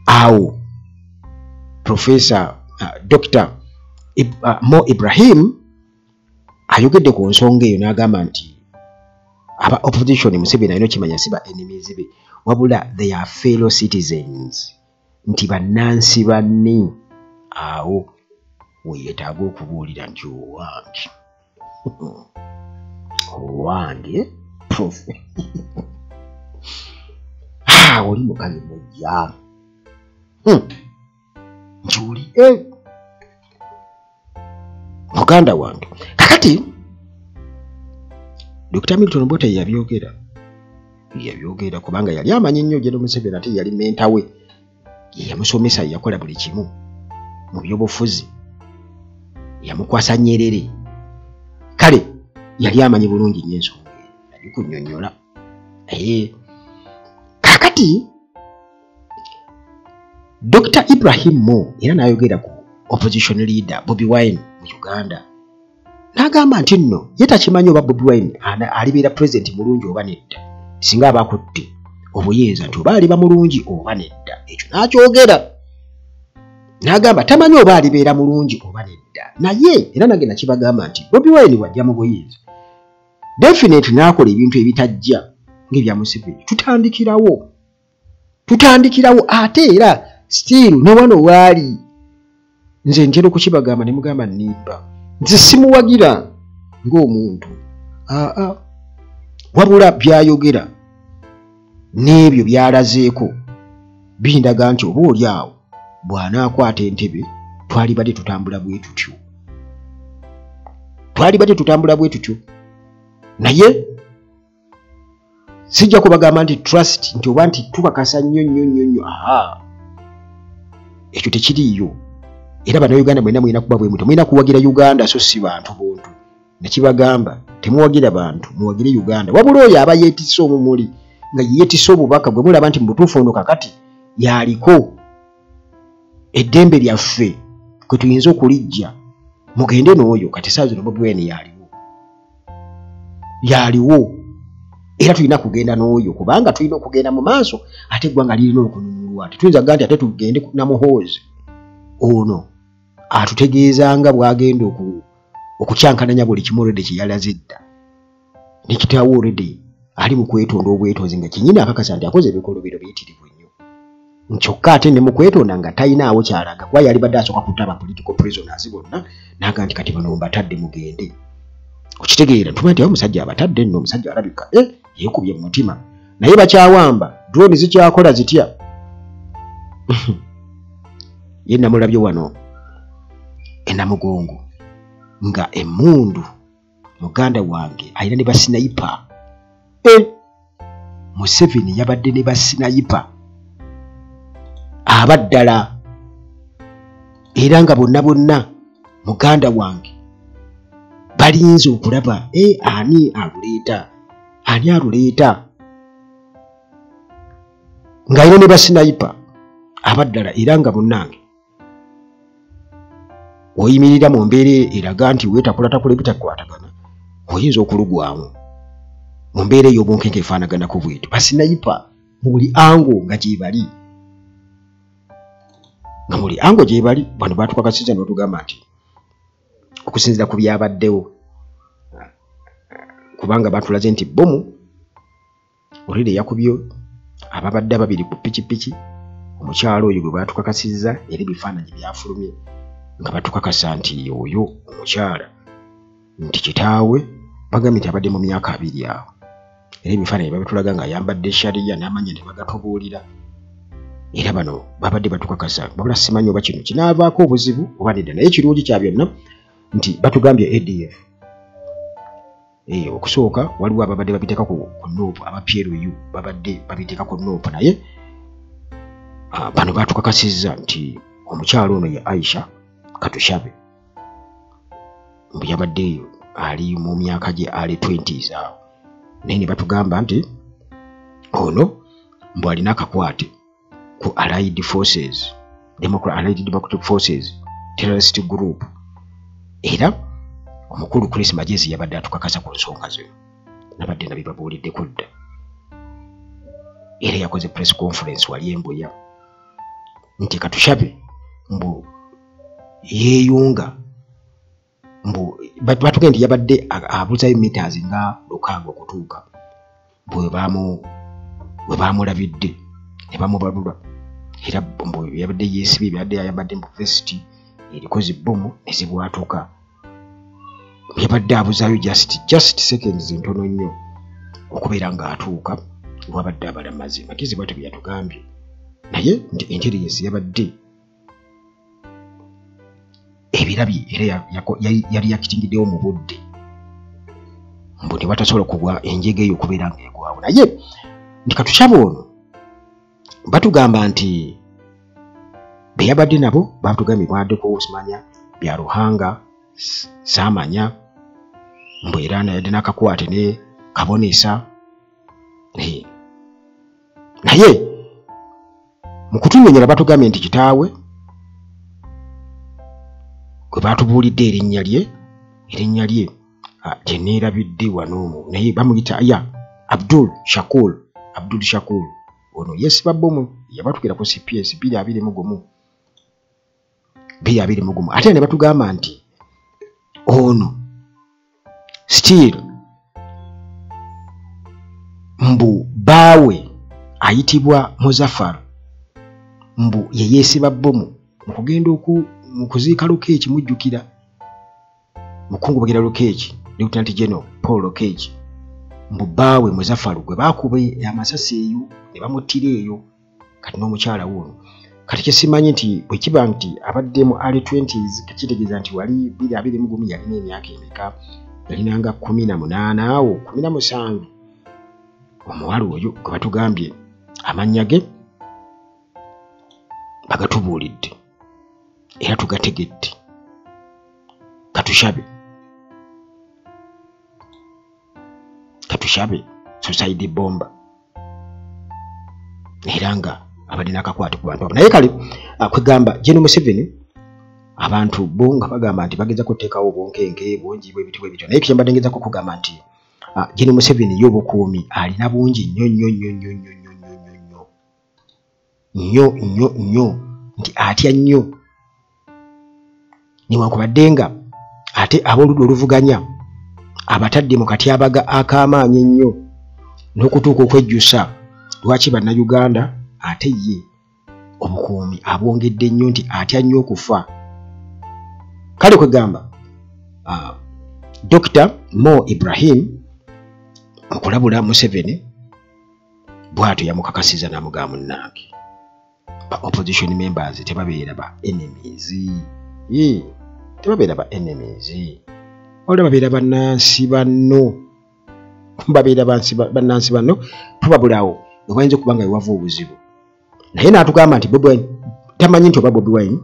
A: awo Professor Dr. Mo Ibrahim ayogedde ku nsonga eyo n'agamba nti aba opposition Museveni alina kimanya siba enemies be wabula they are fellow citizens nti bannansi banne awo weyetaaga okubuulira nti owange prof oli mukazi mujja njuli muganda wange kakati Dr. Milton Obote yabyogera kubanga yali amanyi nnyo General Museveni ate yali menta we yamusomesa yakola buli kimu mu byobufuzi yamukwasa Nyerere kale yali amanyi bulungi nnyo ensonga yali kunnyonnyola kakati Dr. Ibrahim Mo era n'ayogera ku opposition leader Bobi Wine mu Uganda n'agamba nti nno ye takimanyi oba Bobi Wine alibeera president mulungi oba nedda singa abakutte obuyinza nti oba aliba mulungi oba nedda ekyo n'akyogera n'agamba tamanyi oba alibeera mulungi oba nedda naye era nange nakibagamba nti Bobi Wine wajja mu buyinza definitely n'akola ebintu ebitajja ng'ebya Museveni tutandikirawo ate era still ne wano waali nze ntera okukibagamba ne mugamba nnimba nze simuwagira ng'omuntu wabula byayogera n'ebyo byalazeeko bindaga nti oba oli awo bw'anaakwata entebe twali badde tutambula bwe tutyo naye sijja kubagamba nti trust nti oba nti tubakasa nnyo ekyo tekiriiyo era bannayuganda mwenna mulina kuba bwe muti mulina kuwagira Uganda so si bantu buntu nekibagamba temuwagira bantu muwagire Uganda wabula oyo aba yeetisse omumuli nga yeetisse obubaka bwe mulaba nti mu butuufu ono kakati yaliko eddembe lyaffe kwe tuyinza okulijja mugende n'oyo kati saa zino Bobi Wine yaliwo era tulina kugenda n'oyo kubanga tulina okugenda mu maaso ate eggwanga lirina okununulwa tetuyinza kugaa nti ate tugende namuhoozi ono atutegeezanga bw'agenda okukyankananya buli kimu olwedde kye yalaze dda nekitaawo olwedde ali mu kwetonda obwetozi nga kinyini akakasa nti akoze ebikolobero biyitirivu nnyo kyokka ate ne mu kwetonda nga talinaawo kyalaga kuba yali badde asooka kutaba political prisoners bonna naga nti kati bano mbatadde mugende okitegeera tuba nti awo omusajja abatadde nno omusajja alabika yeekubye mu mutima naye bakyawamba drone zikyakola zitya ye namulabye wano enamugongo nga emmundu muganda wange alina ne basinayipa Museveni yabadde ne basinayipa abaddala era nga bonna muganda wange balinze okulaba ani aluleeta nga alina ne basinayipa abaddala era nga bonnange oyimirira mu mbeera eraga nti weetakulatakola ebitakwatagana oyinza okulugwamu mu mbeera ey'obunkenke efaanaganako bwetyo basinayipa mu buli ango nga gyebali bano batukakasiza n'otugamba nti okusinziira ku byabaddewo kubanga batulaze nti bomu olwedde yakubye ababadde ababiri ku pikipiki omukyalo oyo gwe batukakasizza era ebifaananyi byafulumye nga batukakasa nti oyo omukyala nti kitaawe bagambye nti abadde mu myaka 2 awo era ebifaananyi babitulaga ng'ayambadde shariya n'amanya ne bagatubuulira era bano babadde batukakasa wabula simanyi oba kino kinaavaako obuzibu oba nedda naye kirungi kya byonna nti batugambye ADF okusooka waliwo ababadde babiteeka ku noopu aba PLU babadde babiteeka ku noopu naye bano batukakasizza nti omukyalo ono ye Aisha Katushabe mbu yabadde ali mu myaka gye ali 20s awo naye ne batugamba nti ono mbu alina akakwate ku Allied Democratic Forces terrorist group era omukulu Chris Magezi yabadde atukakasa ku nsonga zino nabadde nabibabuulidde kudda era yakoze press conference wali Embuya nti Katushabe mbu yeeyunga mbu batugenda nti yabadde abuzayo meters nga 600 okutuuka bwe baamulabidde ne bamubalula era mbu yabadde yeesibye byabadde yayambadde mu vest eriko zibbomu ne zibwatuka yabadde abuzayo just seconds ntono nnyo okubeera ng'atuuka wabadde abalamazi Magezi bwatyo bye yatugambye naye nti intelligence yabadde ebirabye era yali yakitingiddewo mu budde mbu ne batasobola kugwa enjega eyo okubeera ng'egwawo naye nti Katushabe ono batugamba nti be yabadde nabo batugambye mwaddeko simanya bya Ruhanga saamanya mbu era yadde n'akakwate ne kabonesa naye mu kutunyonyera batugambye nti kitaawe gwe batubuulidde erinnya lye teneerabidde wano naye bamuyita Abdul Shakur ono yeesiba bbomu yabatukira ku CPS 221 ate ne batugamba nti ono still mbu baawe ayitibwa Muzaffar mbu yeyeesiba bbomu mukugenda mu kuziika Lukeeki mujjukira mukungu bagira Lukeeki Lieutenant General Paul Lukeeki mbu baawe Muzaffar gwe baakube amasasi eyo ne bamuttira eyo kati n'omukyala wono kati kyesimanyi nti bwe kiba nti abadde mu early 20s kitegeeza nti wali 2021 yalina emyaka emeka yalinanga 18 awo 17 omuwala oyo gwe batugambye amannya ge bagatubuulidde era tugategedde Katushabe suicide bomba era nga abadde n'akakwate ku bantu abo naye kale kwegamba Gen. Museveni abantu bo nga bagamba nti bageza kuteekawo obunkenke bungi bw'ebintu bwe bityo naye kyembadde ngezako kugamba nti Gen. Museveni y'obukuumi alina bungi nnyo nti atya nnyo newankubadde nga ate ab'oludda oluvuganya abatadde mu katyabaga ak'amaanyi ennyo n'okutuuka okwejjusa lwaki bannayuganda ate ye obukuumi abwongedde nnyo nti atya nnyo okufa kale kwegamba Dr. Mo Ibrahim okulabula Museveni bw'atyo yamukakasiza n'amugamba munnange ba opposition members tebabeera ba enemies tebabeera ba enemies olwo babeera bannansi banno tubabulawo wewayinza okuba nga wewava obuzibu naye n'atugamba nti Bobi Wine tamanyi nti oba Bobi Wine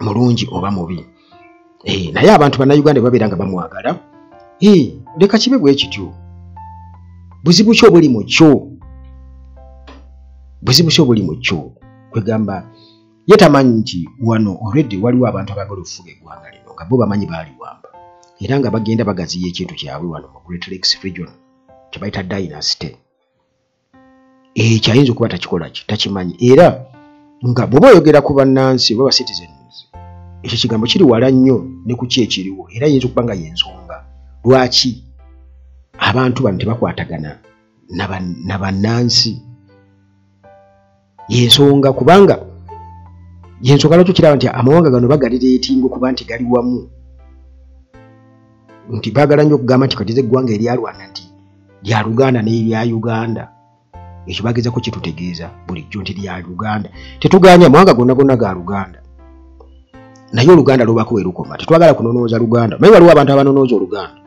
A: mulungi oba mubi naye abantu bannayuganda babeera nga bamwagala leka kibe bwe kityo buzibu ki obuli mu kyo kwegamba ye tamanyi nti wano already waliwo abantu abaagala okufuga eggwanga lino nga bo bamanyi baaliwamba era nga bagenda bagaziya ekintu kyabwe wano mu Great Lakes region kyebayita dynasty kyayinza okuba takimanyi era nga bw'oba oyogera ku bannansi oba citizens ekyo kigambo kiri wala nnyo ne ku ki ekiriwo era yinza okuba nga yensonga lwaki abantu bano tebakwatagana na bannansi yensonga kubanga yensonga lwaki kiraba nti amawanga gano bagalireetinga okuba nti gali wamu nti baagala nnyo okugamba nti kati eggwanga eryalwana nti lya Luganda n'erya Uganda. Ekyo bagezako kitutegeeza bulijjo nti lya Uganda. Tetuganya amawanga gonna ga Luganda. Naye Oluganda lubako we lukoma. Tetwagala kunonooza Luganda. Naye waliwo abantu abanonooza Oluganda.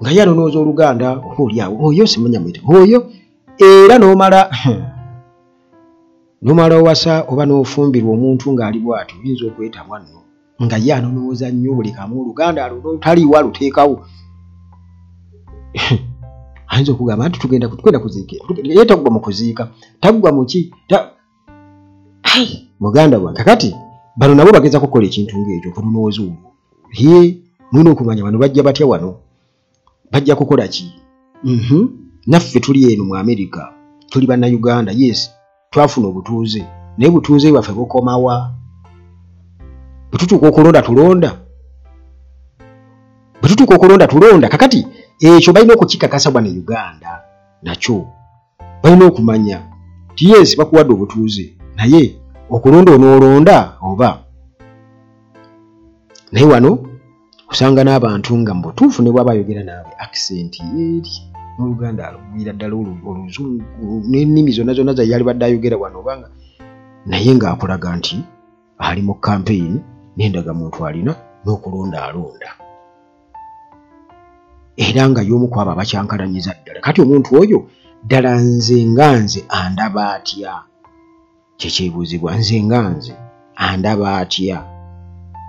A: Nga ye anonooza Oluganda oba oliawo oyo simanya mwite oyo era n'omala owasa oba n'ofumbirwa omuntu ng'ali bw'atyo oyinza okwetamwa nno nga ye anonooza nnyo buli kamu Oluganda taliiwa luteekawo. Ayinza okugamba nti tugenda kuziika ye tagwa mu kuziika tagwa mu ki muganda wange kakati bano nabo bageza kukola ekintu ng'ekyo kunonooza olwo mulina okumanya bano bajja batya wano bajja kukola ki naffe tuli eno mu America tuli bannayuganda yes twafuna obutuuze naye butuuze bwaffe bukomawa bwe tutuuka okulonda tulonda kakati ekyo balina okukikakasa bwana Uganda nakyo balina okumanya ti yes bakuwadde obutuuze naye okulonda onoolonda oba naye wano osanga n'abantu nga mbutuufu ne bwaba ayogera naawe accent eri n'Oluganda alugwira ddala Oluzungu n'ennimi zonna ze yali badde ayogera wano obanga naye ng'akulaga nti ali mu campaign n'endagamuntu alina n'okulonda alonda era nga y'omu ku abo abakyankalanyiza ddala kati omuntu oyo ddala nze andaba atya kyekyebuuzibwa nze andaba atya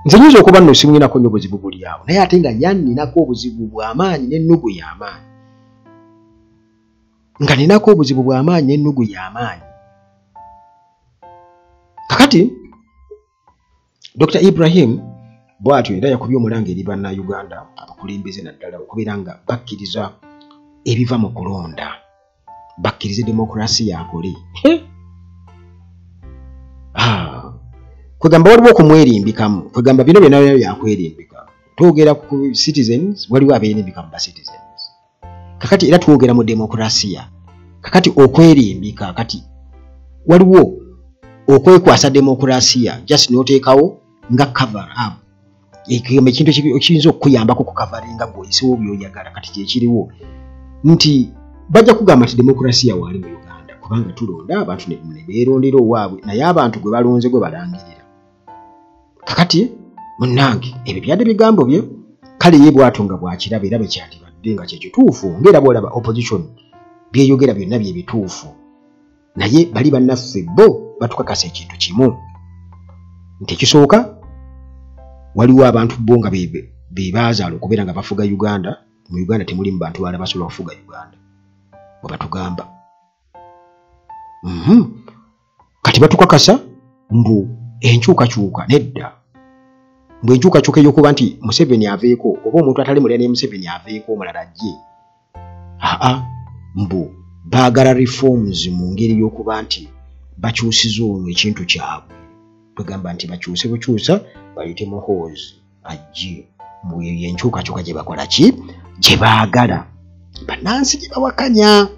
A: nze nyinza okuba nno simulinako nnyo buzibu buli awo naye ate nga yanninako obuzibu bw'amaanyi n'ennugu y'amaanyi nga ninako obuzibu bw'amaanyi n'ennugu y'amaanyi kakati Dr. Ibrahim bw'atyo era yakubye omulanga eri bannayuganda abakulembeze naddala okubeera nga bakkiriza ebiva mu kulonda bakkirize demokurasi yakole kwegamba waliwo okumwerimbikamu kwegamba bino byonna byakwerimbika twogera ku citizens waliwo abeerimbika mu citizens kakati era twogera mu demokurasiya kakati okwerimbika kati waliwo okwekwasa demokurasiya just n'oteekawo nga cover up ekintu ekiyinza okukuyambako kukavaringa gw'oyisewo by'oyagala kati kyekiriwo nti bajja kugamba nti demokurasiya wali mu Uganda kubanga tulonda abantu ne beerondera owaabwe naye abantu gwe balonze gwe balangirira kakati munnange ebyo byadde bigambo bye kale ye bw'atyo nga bw'akiraba era bekyandibadde nga kyekituufu ng'era bw'olaba opposition byeyogera byonna bye bituufu naye bali bannaffe bo batukakasa ekintu kimu nti ekisooka waliwo abantu bo nga beebaazaala okubeera nga bafuga Uganda mu Uganda temulimu bantu balala basobola okufuga Uganda bwe batugamba kati batukakasa mbu enkyukakyuka nedda mbu enkyukakyuka ey'okuba nti Museveni aveeko oba omuntu atali mulya ne Museveni aveeko omulala ajje mbu baagala reforms mu ngeri y'okuba nti bakyusiza olwo ekintu kyabwe bagamba nti bakyuse bukyusa bayite muhoozi ajje mbu eyo enkyukakyuka gye bakola ki gye baagala bannansi gye bawakanya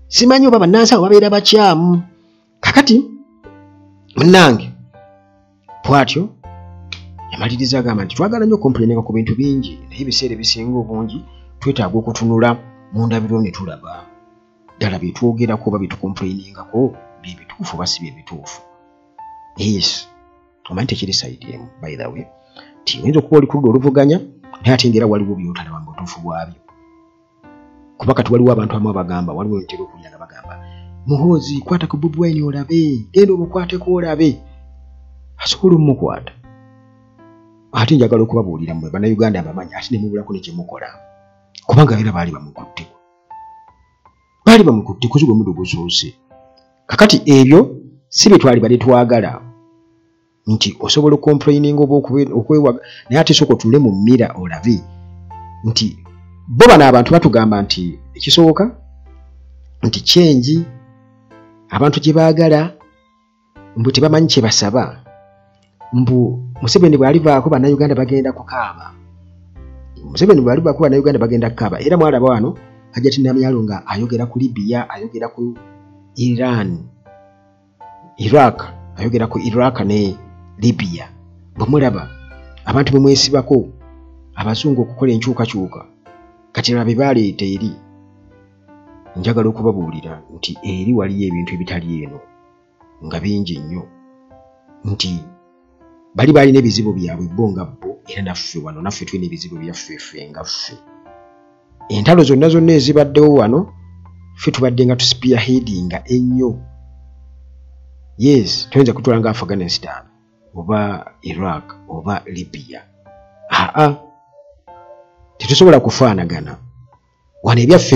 A: simanyi oba bannansi abo babeera bakyamu kakati munnange bw'atyo yamaliriza agamba nti twagala nnyo okomplaininga ku bintu bingi naye ebiseera ebisinga obungi twetaaga okutunula mu ndabiro ne tulaba ddala bye twogerako oba bye tukomplainingako bye bituufu oba si bye bituufu yes omanyi tekiri sayidi emu by the way ti oyinza okuba oli ku ludda oluvuganya naye ate ngera waliwo by'otalaba mu butuufu bwabyo kuba kati waliwo abantu amu abagamba waliwo ntera okulya nga bagamba muhoozi kwata ku Bobi Wine olabe genda omukwateko olabe asobola omukwata ate njagala okubabuulira mmwe bannayuganda abamanyi ate ne mubulako ne kyemukola kubanga era baali bamukutte kuzibu omuddo gusoose kakati ebyo si bye twali bali twagala nti osobola okomplaininga oba okwewaga naye ate sooka otuule mu mmira olabe nti bo bano abantu batugamba nti ekisooka nti kyenji abantu gye baagala mbu tebamanyi kye basaba mbu Museveni bw'alivaako bannayuganda bagenda kukaaba era mwalaba wano Hajjati Namyalo nga ayogera ku Libya ayogera ku Iran Iraq ayogera ku Iraq ne Libya bamulaba abantu bemwesibako abazungu okukola enkyukakyuka kati labe baleeta eri njagala okubabuulira nti eri waliyo ebintu ebitali eno nga bingi nnyo nti bali balina ebizibu byabwe bo nga bo era naffe wano naffe tulina ebizibu byaffe nga ffe entalo zonna ezibaddewo wano ffe tubadde nga tusipearheadinga ennyo yes tuyinza kutwala nga Afghanistan oba Iraq oba Libya tetusobola kufaanagana wano ebyaffe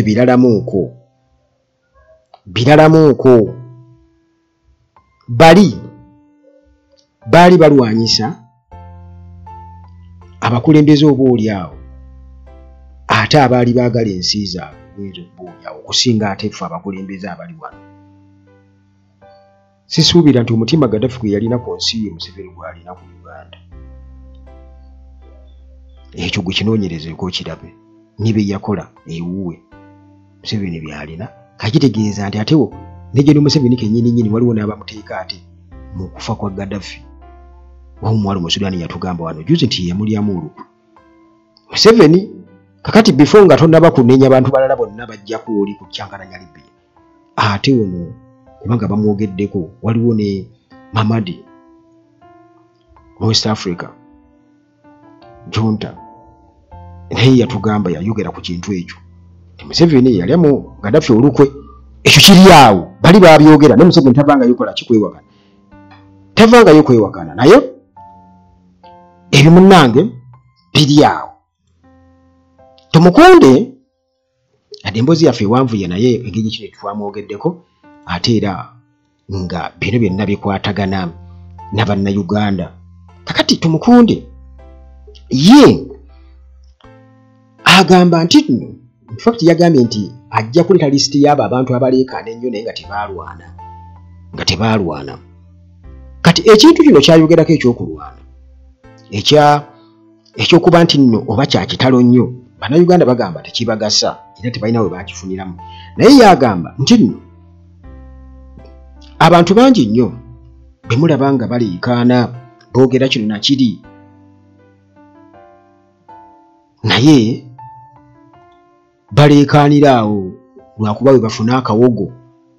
A: biralamuuko baali balwanyisa abakulembeze oboolyawo ate abaali baagala ensi zaabwe oboolyawo okusinga ate ffe abakulembeze abali wano sisuubira nti omutima Gaddafi gwe yalina ku nsi ye Museveni gw'alina ku Uganda ekyo gwe kinoonyerezeeko kirabe ne bye yakola ewuwe Museveni byalina kakitegeeza nti atewo ne Gen. Museveni kennyini waliwo n'abamuteeka ate mu kufa kwa Gaddafi omuwala mu Sudan yatugamba wano juzi nti yamulyamu olukwe Museveni kakati before nga tonnaba kunenya abantu balala bonna bajjaku oli ku kyankalanya Libya ate ono kubanga bamwogeddeko waliwo ne Mamadi West Africa junta naye yatugamba yayogera ku kintu ekyo Museveni yalyamu Gaddafi olukwe ekyo kiri awo bali babyogera ne Museveni tavangayo kola kwewakana naye ebyo munnange biri awo tumukunde ate emboozi yaffe ewanvuye naye engeri kino twamwogeddeko ate era nga bino byonna bikwatagana n'Abannayuganda kakati tumukunde ye agamba nti nno infact yagambye nti ajja kuleeta lisiti y'abo abantu abaleekaana ennyo naye nga tebaalwana kati ekintu kino kyayogerako ekyokulwana ekyokuba nti nno oba kyakitalo nnyo Bannayuganda bagamba tekibagasa era tebalina we bakifuniramu naye yagamba nti nno abantu bangi nnyo bwe mulaba nga baleekaana boogera kino nakiri naye baleekaanira awo lwakuba we bafuna akawogo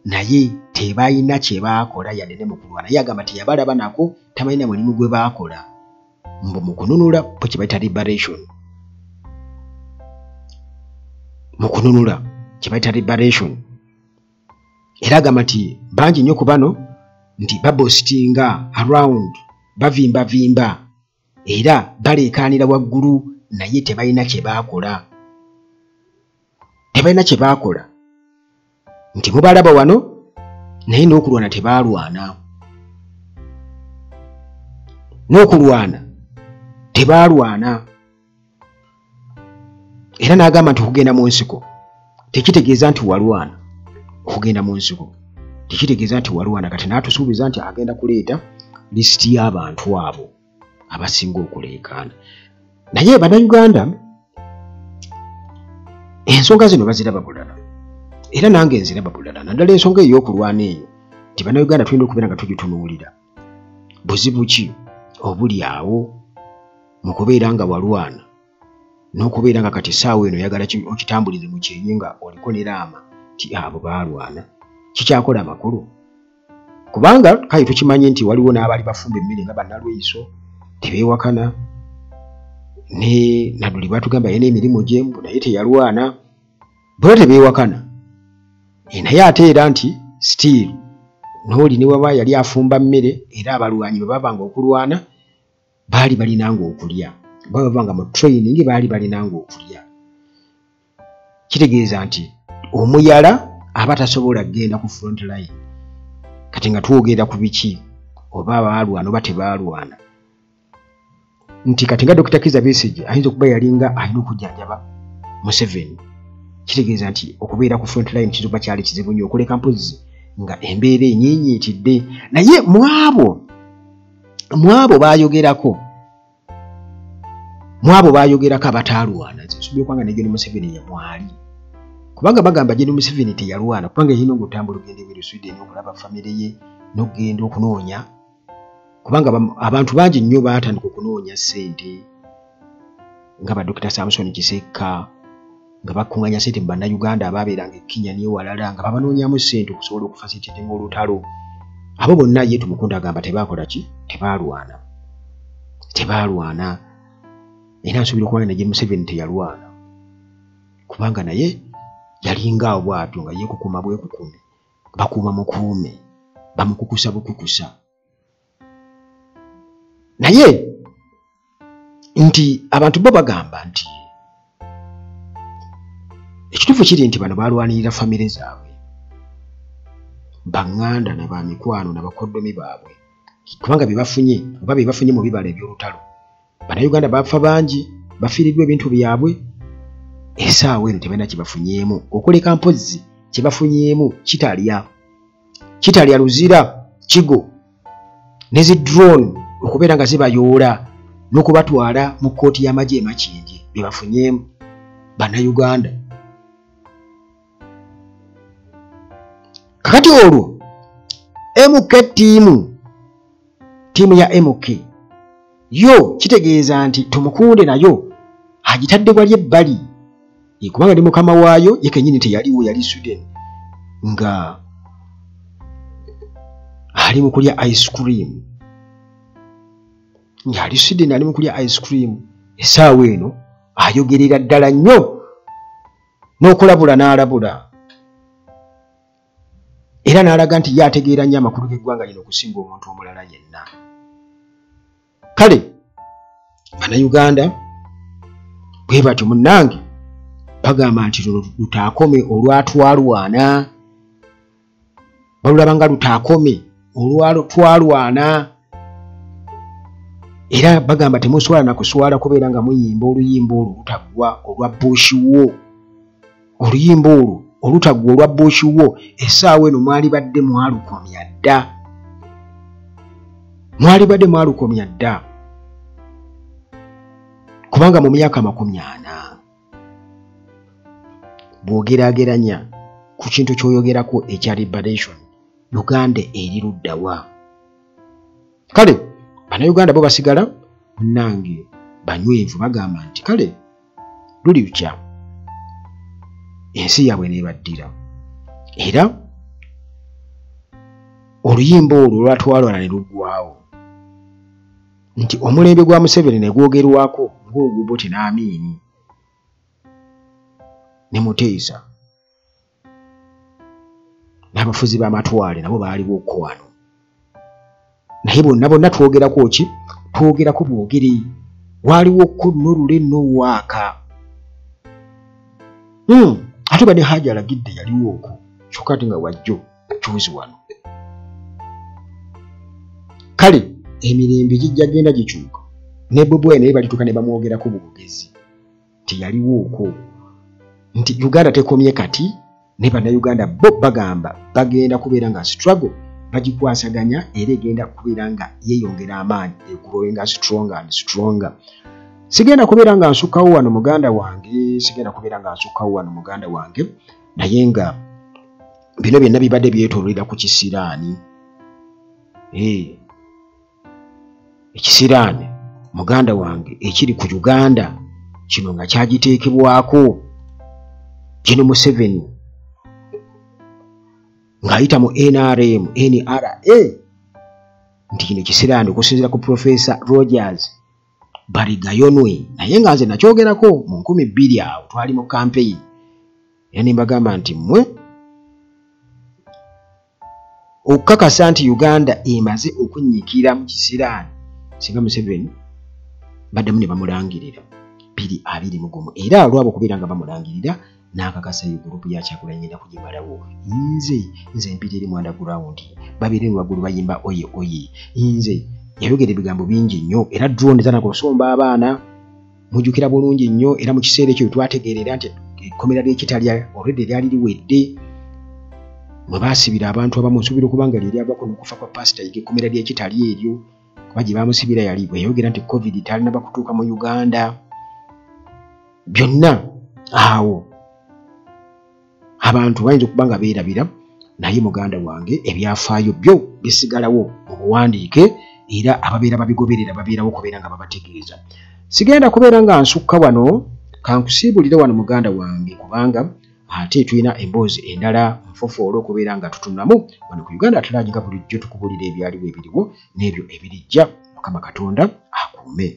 A: naye tebalina kye baakola yadde ne mu kulwana naye agamba teyabalaba nako tabalina mulimu gwe baakola mbu mu kununula bwe kye bayita liberation era agamba nti bangi nnyo ku bano nti babositinga around bavimba era baleekaanira waggulu naye tebalina kye baakola nti mubalaba wano naye n'okulwana tebaalwana era n'agamba nti okugenda mu nsiko tekitegeeza nti walwana kati n'atusuubiza nti agenda kuleeta lisiti y'abantu abo abasinga okuleekaana naye Bannayuganda ensonga zino baziraba bulala era nange nziraba bulala naddala ensonga ey'okulwana eyo nti Bannayuganda tulina okubeera nga tugitunuulira buzibu ki obuli awo mu kubeera nga walwana n'okubeera nga kati essaawa eno oyagala okitambulize mu kyenyi nga oliko ne raama ti abo baalwana kikyakola amakulu kubanga kale tukimanyi nti waliwo n'abaali bafumba emmere nga Bannalweyiso tebeewakana ne Naduli batugamba yena emirimu gyembu naye teyalwana bo tebeewakana naye ate era nti still n'oli ne waba yali afumba mmere era abalwanyi bwe babanga okulwana baali balinanga okulya babanga mu training baali balinanga okulya kitegeeza nti omuyala aba tasobola kgenda ku front line kati nga twogera ku biki oba baalwana oba tebaalwana nti kati nga Dr. Kizza Besigye ayinza okuba yalinga alina okujjanjaba Museveni kitegeeza nti okubeera ku front line kizuba kyali kizibu nnyo okuleka mpozi nga embeera enyiinyiitidde naye mwabo baayogerako abataalwana nsuubira okwanga ne Gen. Museveni yamwali kubanga bagamba Gen. Museveni teyalwana kubanga yalina ng'otambula ogenda ebweru Sweden okulaba famire ye n'okugenda okunoonya kubanga abantu bangi nnyo baatandika okunoonya ssente nga Dr. Samson Kisekka nga bakuŋŋaanya ssente mu bannayuganda abaabeeranga e Kenya n'ewalala nga babanoonyamu ssente okusobola okufasilitinga olutalo. Abo bonna ye Tumukunde agamba tebaakola ki? Tebaalwana. Era nsuubira okubanga naye Museveni teyalwana kubanga naye yalingaawo bw'atyo nga yeekukuma bwekukume, bakuuma mukuume, bamukukusa bukukusa. Naye nti abantu bo bagamba nti ekituufu kiri nti bano baalwanirira famire zaabwe, baŋŋanda na bamikwano na bakoddomi baabwe kubanga bye bafunye mu bibala eby'olutalo. Bannayuganda bafa bangi, bafiiriddwa ebintu byabwe, essaawa eno tebalina kye bafunyeemu okuleka mpozzi kye bafunyeemu kitalya luzira kigo ne zi drone okubeera nga zibayoola n'okubatwala mu kkooti y'amagye e Makindye bye bafunyeemu bannayuganda. Kakati olwo MK tiimu ya MK yo kitegeeza nti Tumukunde nayo agitadde wali ebbali kubanga ndi mukama waayo ye kennyini teyaliwo, yali Sweden nga ali mu kulya ice cream. Yali Sweden ali mu kulya ice cream. Essaawa eno ayogerera ddala nnyo n'okulabula n'alabula era n'alaga nti ye ategeera nnyo amakulu g'eggwanga lino okusinga omuntu omulala yenna. Kale bannayuganda bwe batyo munnange bagamba nti lutaakome olwatwalwana, balulaba nga lutaakome olwatwalwana, era bagamba temuswala na kuswala kubeera nga muyimba oluyimba olwo lutaggwa olwa Bush War, oluyimba olwo olutaggwa olwa Bush War. Essaawa eno mwali badde mwalukomya dda kubanga mu myaka 40 bw'ogeraageranya ku kintu ky'oyogerako ekya liberation, Uganda eri luddawa? Kale bannayuganda bo basigala munnange banywevu, bagamba nti kale luli lukya ensi yaabwe neebaddira, era oluyimba olwo olwatwalwana ne luggwawo nti omulembe gwa Museveni ne gwogerwako ng'Ogubote n'Amiini ne Muteesa n'abafuzi b'amatwale nabo baaliwo wano. Naye bonna twogerako ki? Twogerako bwogeri. Waaliwo n'olule n'owaaka. Ate bane Hajji alagidde yaliwo okwo kyokka ate nga wajjo kyuzi wano. Kale emirembe gijja genda gikyuka ne Bobi Wine naye balituuka ne bamwogerako bwogezi nti yaliwo okwo nti Uganda tekomye kati ne bannayuganda bo bagamba bagenda kubeera nga struggle bagikwasaganya era egenda kubeera nga yeeyongera amaanyi growing stronger and stronger. Sigenda kubeera nga nsukkawo wano muganda wange, naye nga bino byonna bibadde byetoolera ku kisiraani. Ekisiraani muganda wange ekiri ku Uganda kino nga kyagiteekebwako Gen. Museveni ng'ayita mu NRA nti kino ekisiraani okusinziira ku Professor Rogers Barigayonwe, naye nga nze nakyogerako mu 2000 awo twali mu campaign era ne mbagamba nti mmwe okukakasa nti Uganda emaze okunyikira mu kisiraani singa Museveni baddemu ne bamulangirira 2021 era olwabo okubeera nga bamulangirira n'akakasa gurupu ya Kyagulanyi ngenda kugimalawo. Nze mpita eri mu underground babeere waggulu bayimba oye nze yayogera ebigambo bingi nnyo era drone zana kusomba abaana mujjukira bulungi nnyo era mu kiseera ekyo twategeerera nti ekkomera ly'Ekitalya already lyali liwedde mwe baasibira abantu abamu nsuubira okubanga lyava kuno okufa kwa pastor ekkomera ly'Ekitalya eryo kuba gye baamusibira yali yayogera nti COVID talina bakutuuka mu Uganda. Byonna awo abantu bayinza okuba nga beerabira naye muganda wange ebyafaayo byo bisigalawo mu buwandiike era ababeera babigoberera babeerawo kubeera nga babategeeza. Sigenda kubeera nga nsukka wano, kankusiibulire wano muganda wange, kubanga ate tulina emboozi endala nfofoolo okubeera nga tutunamu wano ku Uganda Atlantic bulijjo tukubulira ebyaliwo ebiriwo n'ebyo ebirijja. Mukama Katonda akuume.